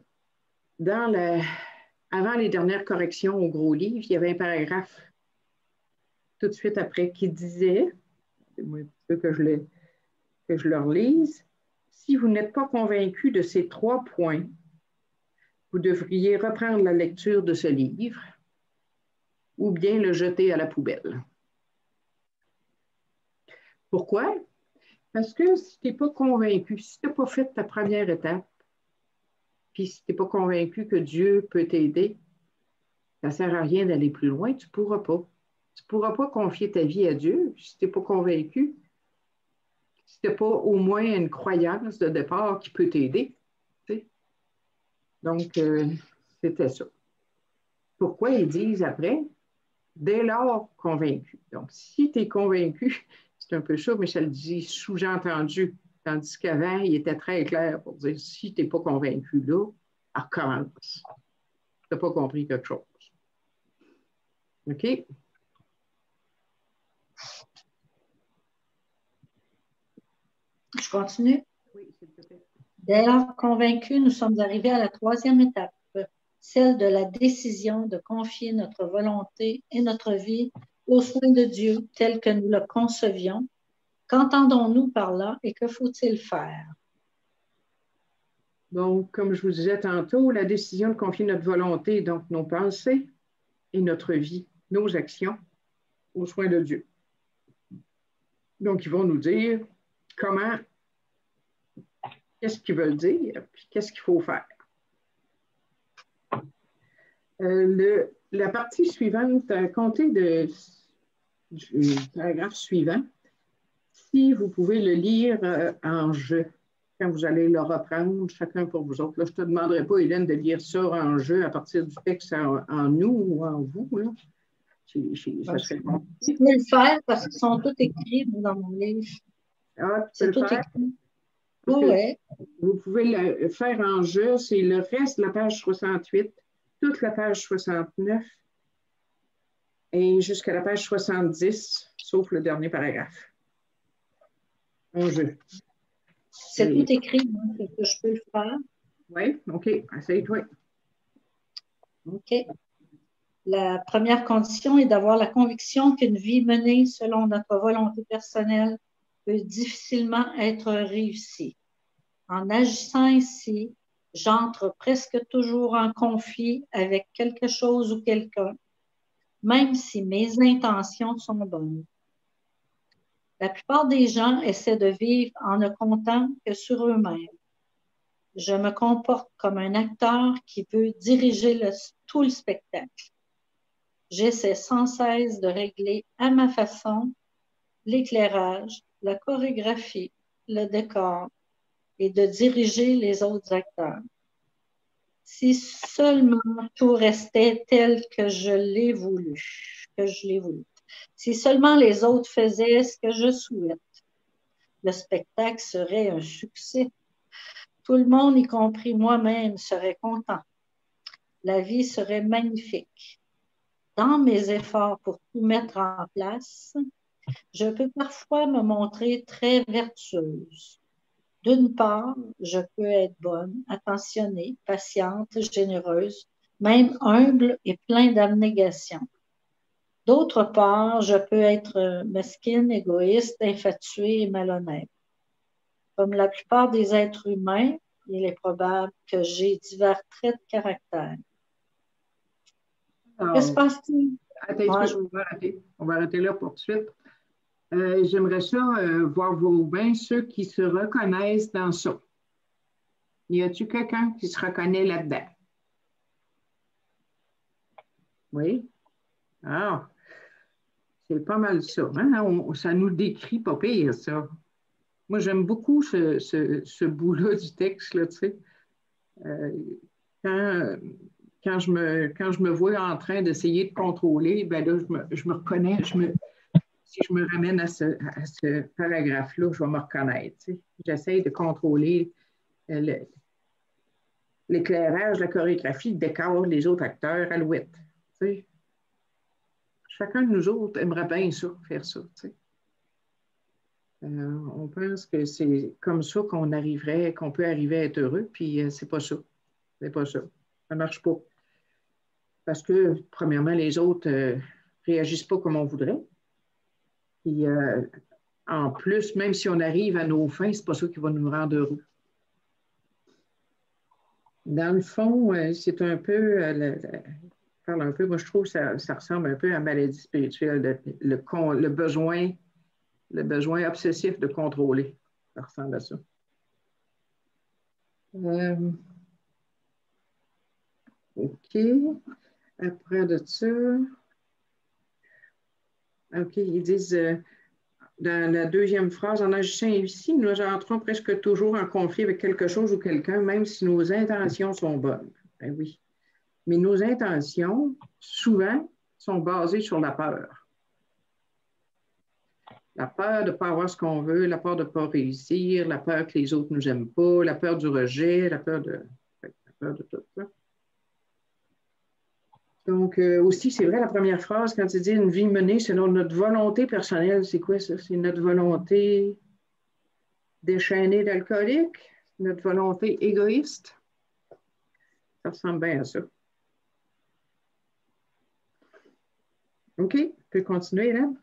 les dernières corrections au gros livre, il y avait un paragraphe tout de suite après qui disait, un peu que je le relise, si vous n'êtes pas convaincu de ces 3 points, vous devriez reprendre la lecture de ce livre ou bien le jeter à la poubelle. Pourquoi? Parce que si tu n'es pas convaincu, si tu n'as pas fait ta première étape, puis si tu n'es pas convaincu que Dieu peut t'aider, ça ne sert à rien d'aller plus loin, tu ne pourras pas. Tu ne pourras pas confier ta vie à Dieu si tu n'es pas convaincu, si tu n'as pas au moins une croyance de départ qui peut t'aider. Donc, c'était ça. Pourquoi ils disent après? Dès lors, convaincu. Donc, si tu es convaincu, c'est un peu ça, mais ça le dit sous-entendu. Tandis qu'avant, il était très clair pour dire si tu n'es pas convaincu là, recommence. Tu n'as pas compris quelque chose. OK? Je continue. Oui, s'il te plaît. Dès lors, convaincus, nous sommes arrivés à la 3e étape, celle de la décision de confier notre volonté et notre vie aux soins de Dieu tel que nous le concevions. Qu'entendons-nous par là et que faut-il faire? Donc, comme je vous disais tantôt, la décision de confier notre volonté, donc nos pensées et notre vie, nos actions, aux soins de Dieu. Donc, ils vont nous dire comment, qu'est-ce qu'ils veulent dire, puis qu'est-ce qu'il faut faire. La partie suivante, à compter du paragraphe suivant, si vous pouvez le lire en jeu, quand vous allez le reprendre, chacun pour vous autres. Là, je ne te demanderai pas, Hélène, de lire ça en jeu à partir du texte en nous ou en vous. Là. Ça serait bon. Je peux le faire parce qu'ils sont tous écrits dans mon livre. Ah, tu C'est peux tout le faire? écrit. Oui. Vous pouvez le faire en jeu. C'est le reste de la page 68, toute la page 69 et jusqu'à la page 70, sauf le dernier paragraphe. En jeu. C'est tout écrit, donc je peux le faire. Oui, OK. Essaye-toi. OK. La première condition est d'avoir la conviction qu'une vie menée selon notre volonté personnelle peut difficilement être réussie. En agissant ainsi, j'entre presque toujours en conflit avec quelque chose ou quelqu'un, même si mes intentions sont bonnes. La plupart des gens essaient de vivre en ne comptant que sur eux-mêmes. Je me comporte comme un acteur qui veut diriger tout le spectacle. J'essaie sans cesse de régler à ma façon l'éclairage, la chorégraphie, le décor et de diriger les autres acteurs. Si seulement tout restait tel que je l'ai voulu, Si seulement les autres faisaient ce que je souhaite, le spectacle serait un succès. Tout le monde, y compris moi-même, serait content. La vie serait magnifique. Dans mes efforts pour tout mettre en place, je peux parfois me montrer très vertueuse. D'une part, je peux être bonne, attentionnée, patiente, généreuse, même humble et plein d'abnégation. D'autre part, je peux être mesquine, égoïste, infatuée et malhonnête. Comme la plupart des êtres humains, il est probable que j'ai divers traits de caractère. Que se passe-t-il? On va arrêter là pour tout de suite. J'aimerais ça voir vos mains, ceux qui se reconnaissent dans ça. Y a-t-il quelqu'un qui se reconnaît là-dedans? Oui? Ah, c'est pas mal ça. Hein? Ça nous décrit pas pire, ça. Moi, j'aime beaucoup ce bout-là du texte, là, tu sais. Quand je me vois en train d'essayer de contrôler, ben là, je me reconnais, si je me ramène à ce paragraphe-là, je vais me reconnaître. Tu sais. J'essaie de contrôler l'éclairage, la chorégraphie, le décor, les autres acteurs, Alouette. Tu sais. Chacun de nous autres aimerait bien ça, faire ça. Tu sais. On pense que c'est comme ça qu'on peut arriver à être heureux, puis c'est pas ça. C'est pas ça. Ça ne marche pas. Parce que, premièrement, les autres ne réagissent pas comme on voudrait. Puis, en plus, même si on arrive à nos fins, ce n'est pas ça qui va nous rendre heureux. Dans le fond, c'est un peu, parle un peu, moi je trouve que ça ressemble un peu à la maladie spirituelle, le besoin obsessif de contrôler. Ça ressemble à ça. OK. Après de ça, OK, ils disent dans la deuxième phrase, en agissant ici, nous entrons presque toujours en conflit avec quelque chose ou quelqu'un, même si nos intentions sont bonnes. Ben oui. Mais nos intentions, souvent, sont basées sur la peur. La peur de ne pas avoir ce qu'on veut, la peur de ne pas réussir, la peur que les autres ne nous aiment pas, la peur du rejet, la peur de tout ça. Donc, aussi, c'est vrai, la première phrase, quand il dit une vie menée selon notre volonté personnelle, c'est quoi ça? C'est notre volonté déchaînée d'alcoolique, notre volonté égoïste. Ça ressemble bien à ça. OK, tu peux continuer, Hélène?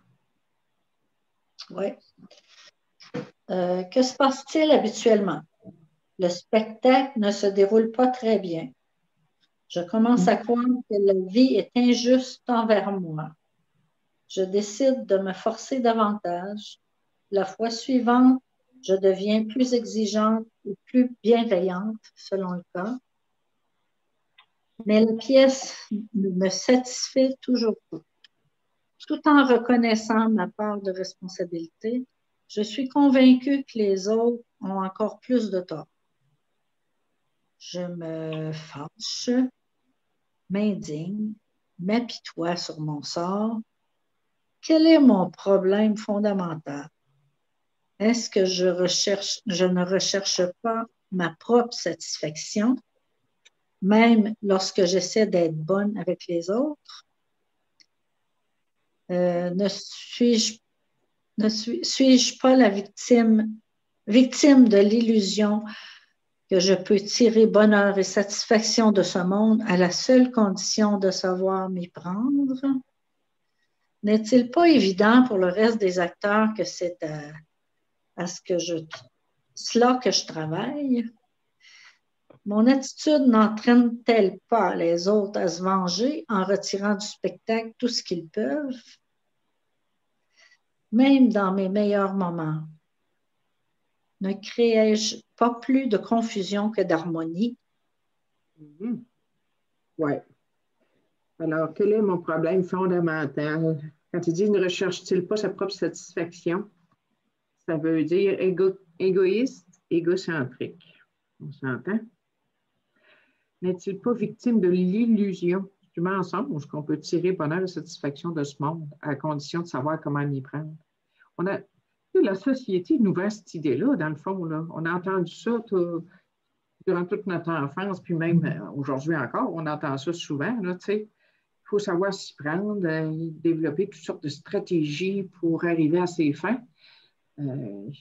Oui. Que se passe-t-il habituellement? Le spectacle ne se déroule pas très bien. Je commence à croire que la vie est injuste envers moi. Je décide de me forcer davantage. La fois suivante, je deviens plus exigeante ou plus bienveillante, selon le cas. Mais la pièce ne me satisfait toujours pas. Tout en reconnaissant ma part de responsabilité, je suis convaincue que les autres ont encore plus de tort. Je me fâche, m'indigne, m'apitoie sur mon sort. Quel est mon problème fondamental? Est-ce que je ne recherche pas ma propre satisfaction, même lorsque j'essaie d'être bonne avec les autres? Ne suis-je pas la victime de l'illusion que je peux tirer bonheur et satisfaction de ce monde à la seule condition de savoir m'y prendre? N'est-il pas évident pour le reste des acteurs que c'est à cela que je travaille? Mon attitude n'entraîne-t-elle pas les autres à se venger en retirant du spectacle tout ce qu'ils peuvent? Même dans mes meilleurs moments, ne créais-je pas plus de confusion que d'harmonie? Oui. Alors, quel est mon problème fondamental? Quand il dit ne recherche-t-il pas sa propre satisfaction, ça veut dire égoïste, égocentrique. On s'entend? N'est-il pas victime de l'illusion du mensonge qu'on peut tirer bonheur et satisfaction de ce monde à condition de savoir comment m'y prendre? La société nous vend cette idée-là, dans le fond. Là. On a entendu ça durant toute notre enfance, puis même aujourd'hui encore, on entend ça souvent. Il faut savoir s'y prendre, développer toutes sortes de stratégies pour arriver à ses fins. Il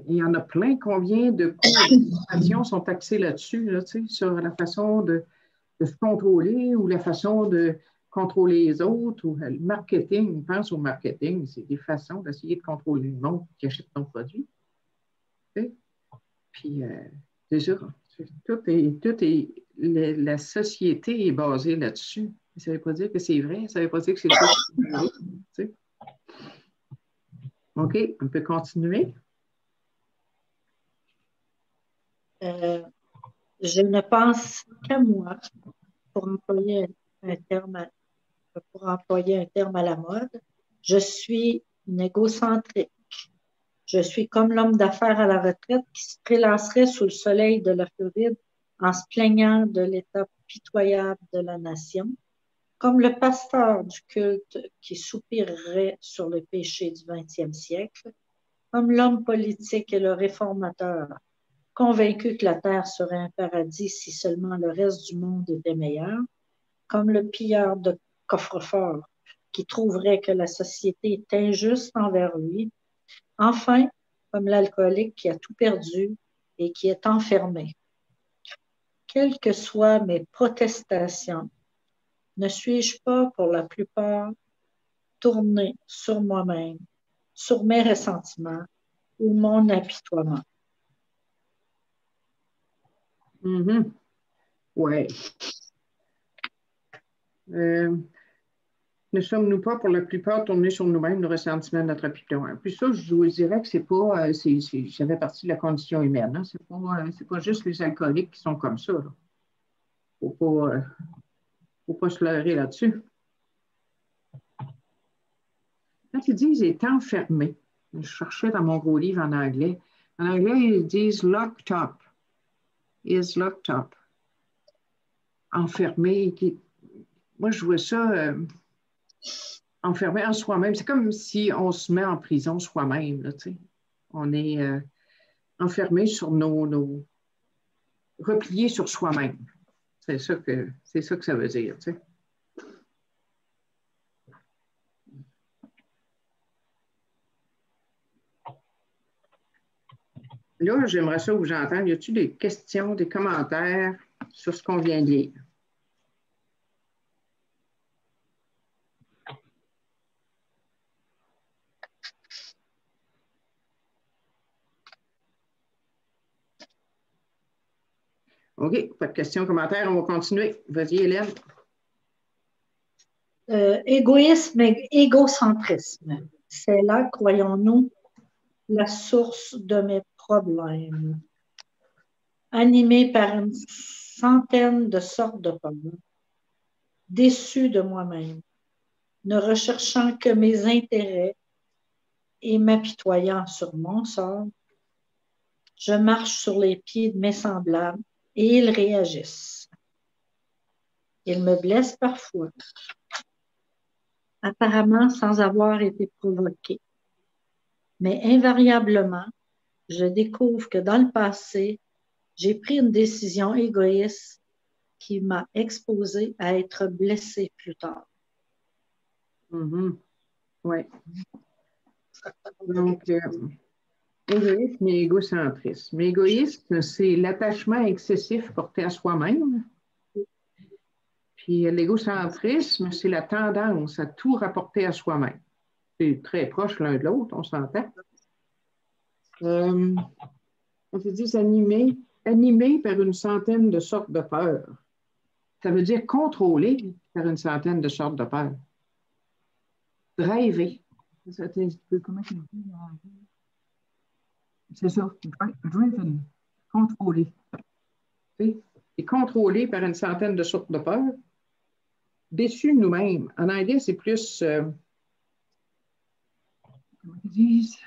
y en a plein. Combien de cours sont axés là-dessus, sur la façon de se contrôler ou la façon de contrôler les autres ou le marketing. On pense au marketing, c'est des façons d'essayer de contrôler le monde qui achète ton produit. Puis, c'est sûr, la société est basée là-dessus. Ça ne veut pas dire que c'est vrai, ça ne veut pas dire que c'est ça. OK, on peut continuer. Je ne pense qu'à moi, pour employer un terme à la mode. Je suis une égocentrique. Je suis comme l'homme d'affaires à la retraite qui se prélasserait sous le soleil de la Floride en se plaignant de l'état pitoyable de la nation, comme le pasteur du culte qui soupirerait sur le péché du 20e siècle, comme l'homme politique et le réformateur, convaincu que la terre serait un paradis si seulement le reste du monde était meilleur, comme le pilleur de coffre-fort qui trouverait que la société est injuste envers lui, enfin, comme l'alcoolique qui a tout perdu et qui est enfermé. Quelles que soient mes protestations, ne suis-je pas pour la plupart tourné sur moi-même, sur mes ressentiments ou mon apitoiement? Oui. Ne sommes-nous pas pour la plupart tournés sur nous-mêmes, nos ressentiments, notre apitoiement? Puis ça, je vous dirais que c'est pas, ça fait partie de la condition humaine. Hein? C'est pas juste les alcooliques qui sont comme ça. Il ne faut pas se leurrer là-dessus. Quand ils disent « est enfermé », je cherchais dans mon gros livre en anglais. En anglais, ils disent « locked up ». Is locked up. Enfermé. Moi, je vois ça enfermé en soi-même. C'est comme si on se met en prison soi-même. Là, on est enfermé sur replié sur soi-même. C'est ça que ça veut dire. Tu sais. Là, j'aimerais ça vous entendre. Y a-t-il des questions, des commentaires sur ce qu'on vient de lire? OK, pas de questions, commentaires, on va continuer. Vas-y, Hélène. Égoïsme et égocentrisme. C'est là, croyons-nous, la source de mes problèmes. Animé par une centaine de sortes de problèmes, déçu de moi-même, ne recherchant que mes intérêts et m'apitoyant sur mon sort, je marche sur les pieds de mes semblables et ils réagissent. Ils me blessent parfois, apparemment sans avoir été provoqués. Mais invariablement, je découvre que dans le passé, j'ai pris une décision égoïste qui m'a exposée à être blessée plus tard. Oui. Donc, égoïsme et égocentrisme. L'égoïsme, c'est l'attachement excessif porté à soi-même. Puis l'égocentrisme, c'est la tendance à tout rapporter à soi-même. C'est très proche l'un de l'autre, on s'entend. On se dit animé par une centaine de sortes de peurs. Ça veut dire contrôlé par une centaine de sortes de peurs. Drivé. Comment tu dis? C'est ça, driven, contrôlé. Et contrôlé par une centaine de sortes de peurs. Déçu de nous-mêmes. En anglais, c'est plus, comment ils disent?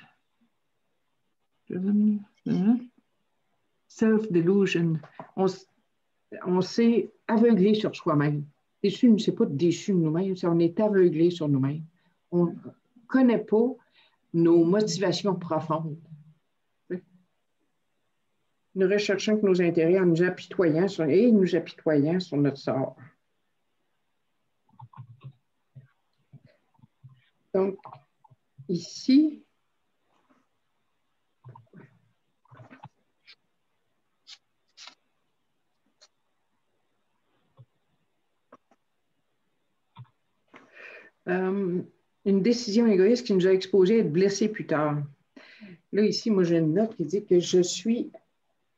Self-delusion. On s'est aveuglé sur soi-même. Déçu, ce n'est pas déçu de nous-mêmes, on est aveuglé sur nous-mêmes. On ne connaît pas nos motivations profondes. Nous recherchons que nos intérêts en nous apitoyant sur notre sort. Donc, ici, une décision égoïste qui nous a exposés à être blessés plus tard. Là, ici, moi, j'ai une note qui dit que je suis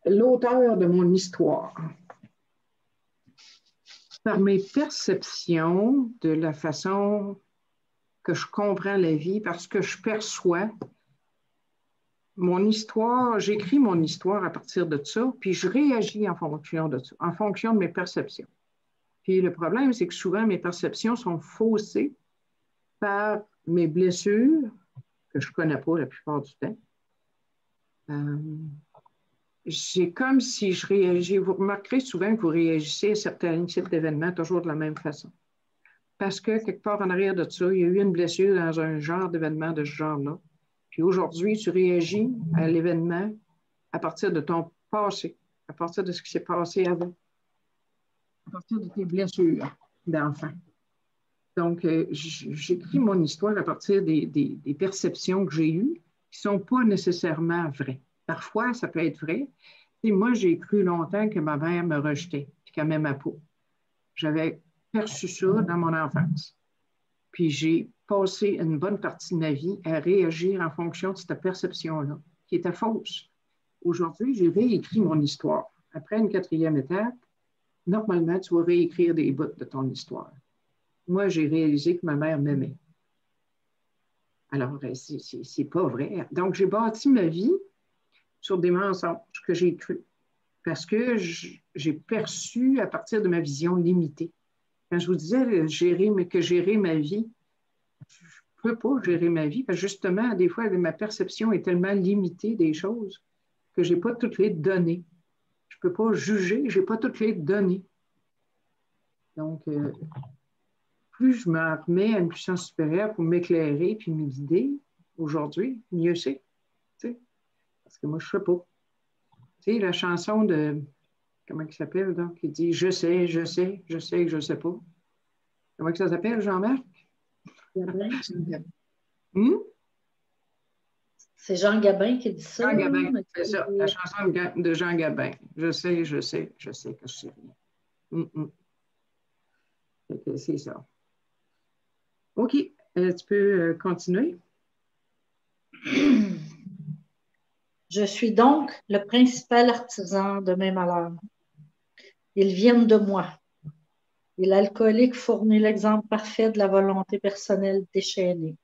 l'auteur de mon histoire. Par mes perceptions de la façon que je comprends la vie, parce que je perçois mon histoire, j'écris mon histoire à partir de ça, puis je réagis en fonction de ça, en fonction de mes perceptions. Puis le problème, c'est que souvent, mes perceptions sont faussées par mes blessures, que je ne connais pas la plupart du temps. C'est comme si je réagis. Vous remarquerez souvent que vous réagissez à certains types d'événements toujours de la même façon. parce que quelque part en arrière de ça, il y a eu une blessure dans un genre d'événement de ce genre-là. Puis aujourd'hui, tu réagis à l'événement à partir de ton passé, à partir de ce qui s'est passé avant, à partir de tes blessures d'enfant. Donc, j'écris mon histoire à partir des perceptions que j'ai eues qui ne sont pas nécessairement vraies. Parfois, ça peut être vrai. Et moi, j'ai cru longtemps que ma mère me rejetait, puis qu'elle aimait ma peau. J'avais perçu ça dans mon enfance. Puis j'ai passé une bonne partie de ma vie à réagir en fonction de cette perception-là, qui était fausse. Aujourd'hui, j'ai réécrit mon histoire. Après une 4e étape, normalement, tu vas réécrire des bouts de ton histoire. Moi, j'ai réalisé que ma mère m'aimait. Alors, c'est pas vrai. Donc, j'ai bâti ma vie sur des mensonges que j'ai cru parce que j'ai perçu à partir de ma vision limitée. Quand je vous disais gérer ma vie, je ne peux pas gérer ma vie parce que justement, des fois, ma perception est tellement limitée des choses que je n'ai pas toutes les données. Je ne peux pas juger, je n'ai pas toutes les données. Donc, plus je me remets à une puissance supérieure pour m'éclairer puis me guider aujourd'hui, mieux c'est. Parce que moi, je ne sais pas. Tu sais, la chanson de, comment il s'appelle, donc, qui dit « Je sais, je sais, je sais que je ne sais pas ». Comment ça s'appelle, Jean-Marc? C'est Jean Gabin qui dit ça. Jean Gabin, c'est ça, la chanson de Jean Gabin. Je sais, je sais, je sais que je sais rien. C'est ça. OK, tu peux continuer. Je suis donc le principal artisan de mes malheurs. Ils viennent de moi. Et l'alcoolique fournit l'exemple parfait de la volonté personnelle déchaînée.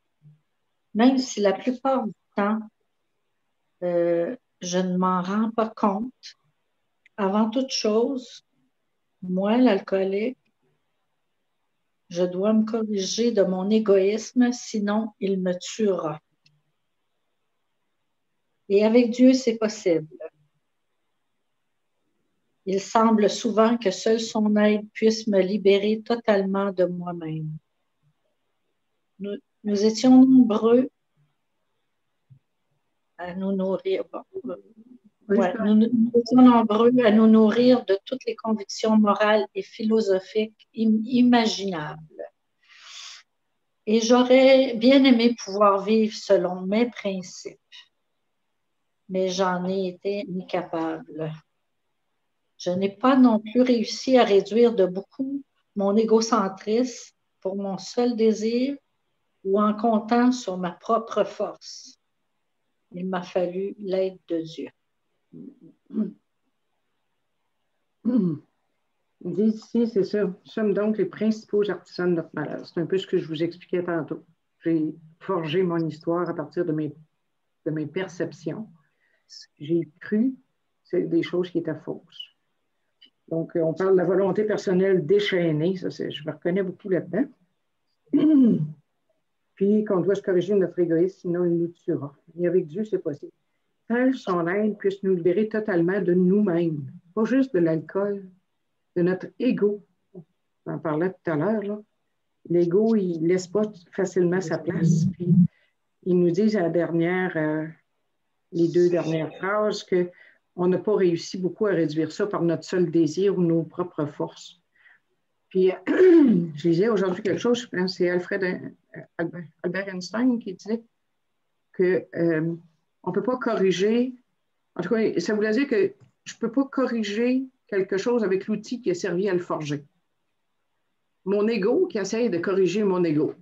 Même si la plupart du temps, je ne m'en rends pas compte, avant toute chose, moi, l'alcoolique, je dois me corriger de mon égoïsme, sinon il me tuera. Et avec Dieu, c'est possible. Il semble souvent que seule son aide puisse me libérer totalement de moi-même. Nous étions nombreux à nous nourrir. Nous étions nombreux à nous nourrir de toutes les convictions morales et philosophiques imaginables. Et j'aurais bien aimé pouvoir vivre selon mes principes, mais j'en ai été incapable. Je n'ai pas non plus réussi à réduire de beaucoup mon égocentrisme pour mon seul désir ou en comptant sur ma propre force. Il m'a fallu l'aide de Dieu. Il dit ici, c'est ça. Nous sommes donc les principaux artisans de notre malheur. C'est un peu ce que je vous expliquais tantôt. J'ai forgé mon histoire à partir de mes perceptions. J'ai cru c'est des choses qui étaient fausses. Donc, on parle de la volonté personnelle déchaînée. Ça, je me reconnais beaucoup là-dedans. Puis qu'on doit se corriger de notre égoïsme, sinon il nous tuera. Et avec Dieu, c'est possible. Seule son aide puisse nous libérer totalement de nous-mêmes. Pas juste de l'alcool, de notre ego. On en parlait tout à l'heure, là. L'ego, il ne laisse pas facilement sa place. Puis, ils nous disent à les 2 dernières phrases qu'on n'a pas réussi beaucoup à réduire ça par notre seul désir ou nos propres forces. Puis, je lisais aujourd'hui quelque chose, je pense que c'est Albert Einstein qui disait qu'on ne peut pas corriger, en tout cas, ça voulait dire que je ne peux pas corriger quelque chose avec l'outil qui a servi à le forger. Mon ego qui essaie de corriger mon ego.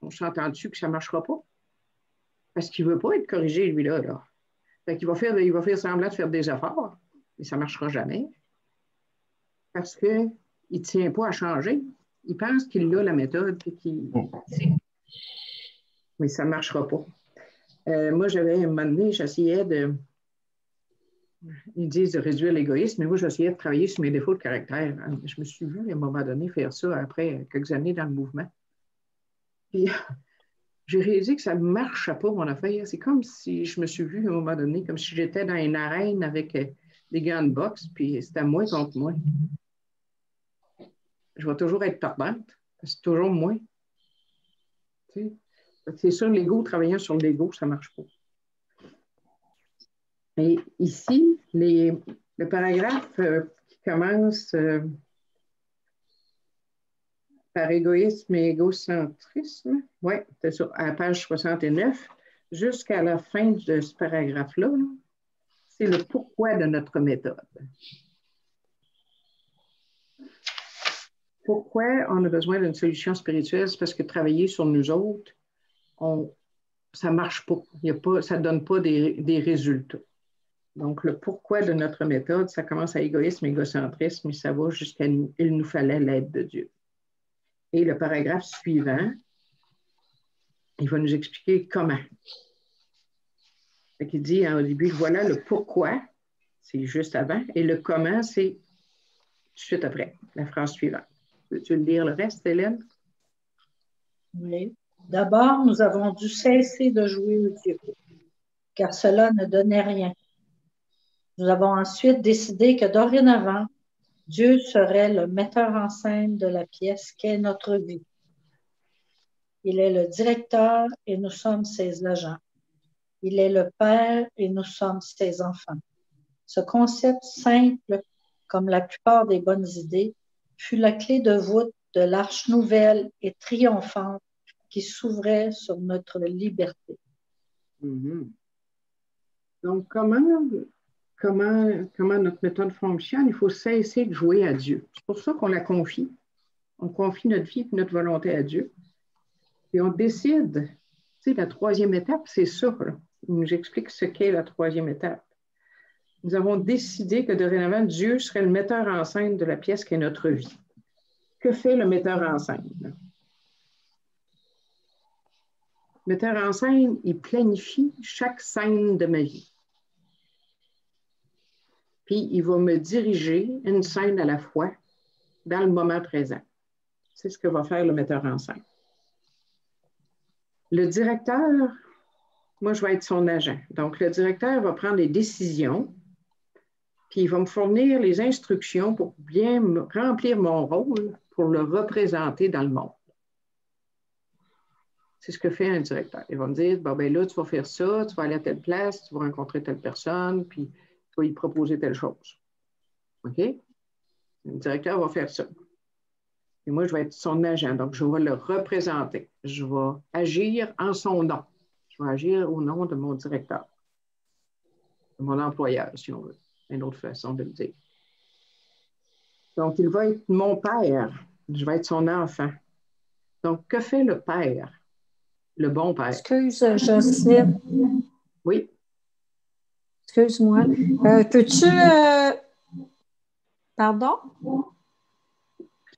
On s'entend dessus que ça ne marchera pas. Parce qu'il ne veut pas être corrigé, lui-là. Là. Fait qu'il va faire semblant de faire des efforts, mais ça ne marchera jamais. Parce qu'il ne tient pas à changer. Il pense qu'il a la méthode et qu'il sait. Mais ça ne marchera pas. Moi, j'avais un moment donné, j'essayais de. Ils disent de réduire l'égoïsme, mais moi, j'essayais de travailler sur mes défauts de caractère. Je me suis vue à un moment donné faire ça après quelques années dans le mouvement. Puis, j'ai réalisé que ça ne marchait pas, mon affaire. C'est comme si je me suis vue à un moment donné, comme si j'étais dans une arène avec des gants de boxe, puis c'était moi contre moi. Je vais toujours être perdante. C'est toujours moins. Tu sais. C'est sûr, l'ego, travaillant sur l'ego, ça ne marche pas. Et ici, le paragraphe qui commence par égoïsme et égocentrisme, oui, c'est sur à la page 69, jusqu'à la fin de ce paragraphe-là, là, c'est le pourquoi de notre méthode. Pourquoi on a besoin d'une solution spirituelle? C'est parce que travailler sur nous autres, ça ne marche pas. Ça ne donne pas des résultats. Donc, le pourquoi de notre méthode, ça commence à égoïsme, égocentrisme, et ça va jusqu'à il nous fallait l'aide de Dieu. Et le paragraphe suivant, il va nous expliquer comment. Il dit au début, voilà le pourquoi, c'est juste avant, et le comment, c'est tout de suite après, la phrase suivante. Veux-tu lire le reste, Hélène? Oui. D'abord, nous avons dû cesser de jouer au Dieu, car cela ne donnait rien. Nous avons ensuite décidé que dorénavant, Dieu serait le metteur en scène de la pièce qu'est notre vie. Il est le directeur et nous sommes ses agents. Il est le père et nous sommes ses enfants. Ce concept simple, comme la plupart des bonnes idées, fut la clé de voûte de l'arche nouvelle et triomphante qui s'ouvrait sur notre liberté. Mm-hmm. Donc, comment notre méthode fonctionne? Il faut cesser de jouer à Dieu. C'est pour ça qu'on la confie. On confie notre vie et notre volonté à Dieu. Et on décide. Tu sais, la troisième étape, c'est ça. Là. Il nous explique ce qu'est la troisième étape. Nous avons décidé que dorénavant, Dieu serait le metteur en scène de la pièce qu'est notre vie. Que fait le metteur en scène? Le metteur en scène, il planifie chaque scène de ma vie. Puis, il va me diriger une scène à la fois dans le moment présent. C'est ce que va faire le metteur en scène. Le directeur, moi, je vais être son agent. Donc, le directeur va prendre les décisions, puis il va me fournir les instructions pour bien remplir mon rôle pour le représenter dans le monde. C'est ce que fait un directeur. Il va me dire, bon, ben là, tu vas faire ça, tu vas aller à telle place, tu vas rencontrer telle personne, puis tu vas y proposer telle chose. OK? Le directeur va faire ça. Et moi, je vais être son agent, donc je vais le représenter. Je vais agir en son nom. Je vais agir au nom de mon directeur, de mon employeur, si on veut. Une autre façon de le dire. Donc, il va être mon père. Je vais être son enfant. Donc, que fait le père? Le bon père. Excuse, Jocelyne. Oui. Excuse-moi. Peux-tu... Pardon?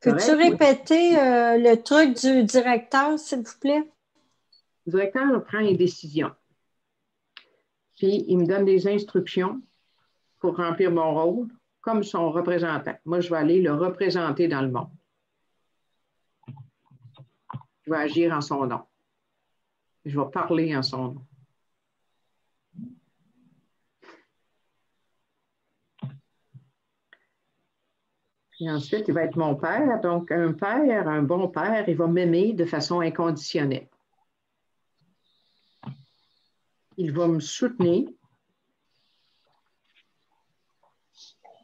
Peux-tu répéter le truc du directeur, s'il vous plaît? Le directeur prend une décision. Puis, il me donne des instructions pour remplir mon rôle comme son représentant. Moi, je vais aller le représenter dans le monde. Je vais agir en son nom. Je vais parler en son nom. Et ensuite, il va être mon père. Donc, un père, un bon père, il va m'aimer de façon inconditionnelle. Il va me soutenir.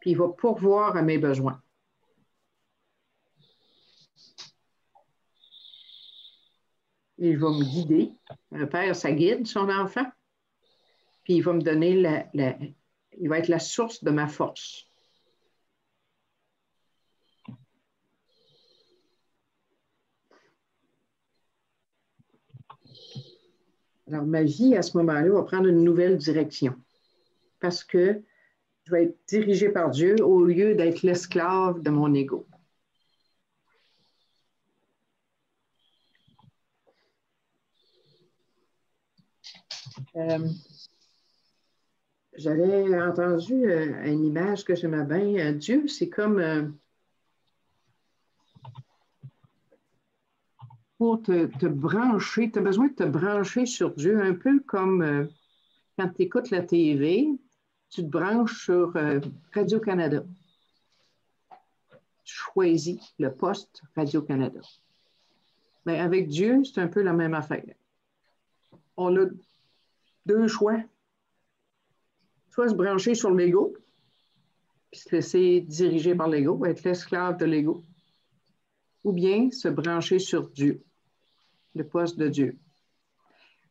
Puis il va pourvoir à mes besoins. Il va me guider. Un père, ça guide son enfant. Puis il va me donner il va être la source de ma force. Alors, ma vie, à ce moment-là, va prendre une nouvelle direction. Parce que je vais être dirigée par Dieu au lieu d'être l'esclave de mon ego. J'avais entendu une image que j'aimais bien. Dieu, c'est comme pour te brancher, tu as besoin de te brancher sur Dieu, un peu comme quand tu écoutes la TV, tu te branches sur Radio-Canada. Tu choisis le poste Radio-Canada. Bien, avec Dieu, c'est un peu la même affaire. On a deux choix. Soit se brancher sur l'ego, puis se laisser diriger par l'ego, être l'esclave de l'ego, ou bien se brancher sur Dieu, le poste de Dieu.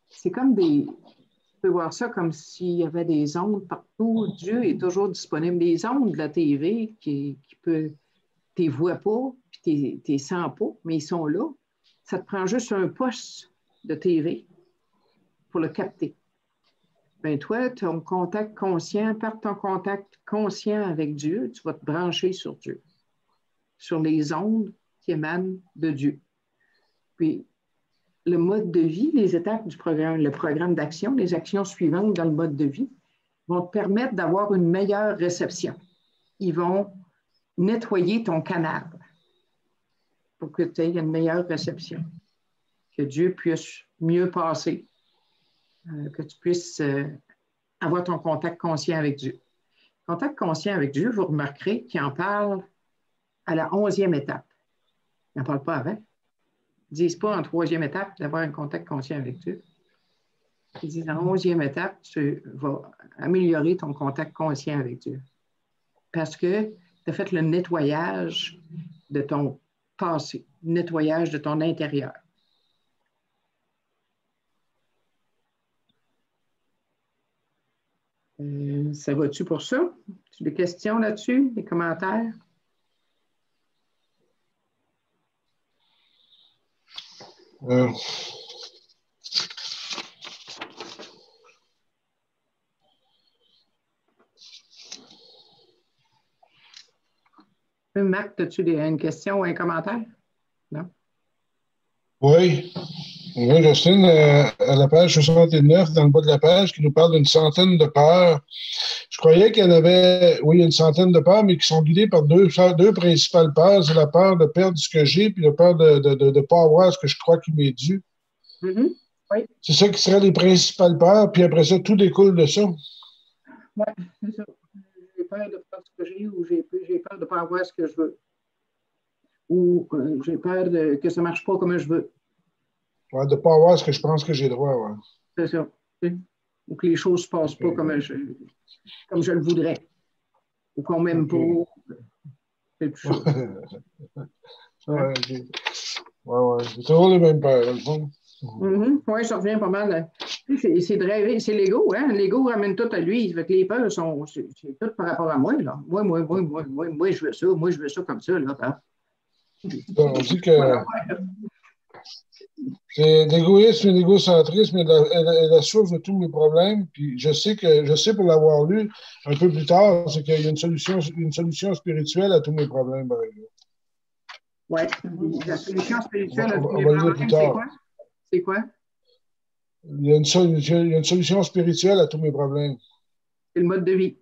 C'est comme des... Tu peux voir ça comme s'il y avait des ondes partout. Dieu est toujours disponible. Les ondes de la TV qui peut... Tu ne les vois pas, puis tu ne les sens pas, mais ils sont là. Ça te prend juste un poste de TV pour le capter. Bien, toi, ton contact conscient, par ton contact conscient avec Dieu, tu vas te brancher sur Dieu, sur les ondes qui émanent de Dieu. Puis, le mode de vie, les étapes du programme, le programme d'action, les actions suivantes dans le mode de vie vont te permettre d'avoir une meilleure réception. Ils vont nettoyer ton canal pour que tu aies une meilleure réception, que Dieu puisse mieux passer, que tu puisses avoir ton contact conscient avec Dieu. Contact conscient avec Dieu, vous remarquerez qu'il en parle à la 11e étape. Il n'en parle pas avant. Ils ne disent pas en 3e étape d'avoir un contact conscient avec Dieu. Ils disent en 11e étape, tu vas améliorer ton contact conscient avec Dieu. Parce que tu as fait le nettoyage de ton passé, le nettoyage de ton intérieur. Ça va-tu pour ça? Tu as des questions là-dessus? Des commentaires? Marc, as-tu une question ou un commentaire? Non? Oui. Oui, Justine, à la page 69, dans le bas de la page, qui nous parle d'une centaine de peurs. Je croyais qu'il y en avait, oui, une centaine de peurs, mais qui sont guidées par deux principales peurs. C'est la peur de perdre ce que j'ai, puis la peur de ne pas avoir ce que je crois qu'il m'est dû. Mm-hmm. Oui. C'est ça qui serait les principales peurs, puis après ça, tout découle de ça. Oui, c'est ça. J'ai peur de perdre ce que j'ai ou j'ai peur de ne pas avoir ce que je veux. Ou j'ai peur que ça ne marche pas comme je veux. Ouais, de ne pas avoir ce que je pense que j'ai droit. Ouais. C'est ça. Ou que les choses ne se passent pas comme je le voudrais. Ou qu'on ne m'aime pas. C'est tout ça. Ouais, c'est toujours les mêmes peurs, dans le fond. Mm-hmm. Oui, ça revient pas mal. C'est de rêver. C'est l'ego, hein? L'ego ramène tout à lui. Fait que les peurs c'est tout par rapport à moi, là. Moi, je veux ça. Moi, je veux ça comme ça, là. Hein? On dit que c'est l'égoïsme et l'égocentrisme est la source de tous mes problèmes. Puis je sais pour l'avoir lu un peu plus tard, c'est qu'il y a une solution spirituelle à tous mes problèmes, par exemple. Oui, la solution spirituelle à tous mes problèmes, c'est quoi? C'est quoi? Il y a une solution spirituelle à tous mes problèmes. C'est le mode de vie.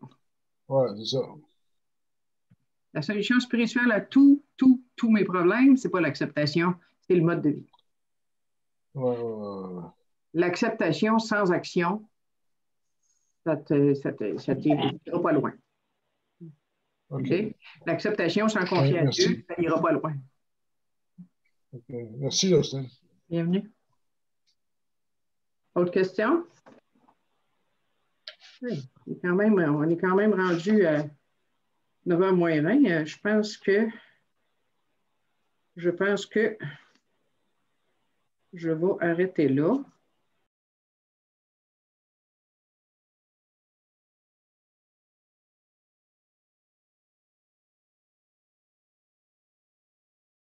Oui, c'est ça. La solution spirituelle à tous mes problèmes, c'est pas l'acceptation, c'est le mode de vie. L'acceptation sans action, ça t'ira pas loin. Okay? L'acceptation sans confier à Dieu, ça n'ira pas loin. Okay. Merci, Justine. Bienvenue. Autre question? Oui, on est quand même rendu à 9h moins 20. Je pense que je vais arrêter là.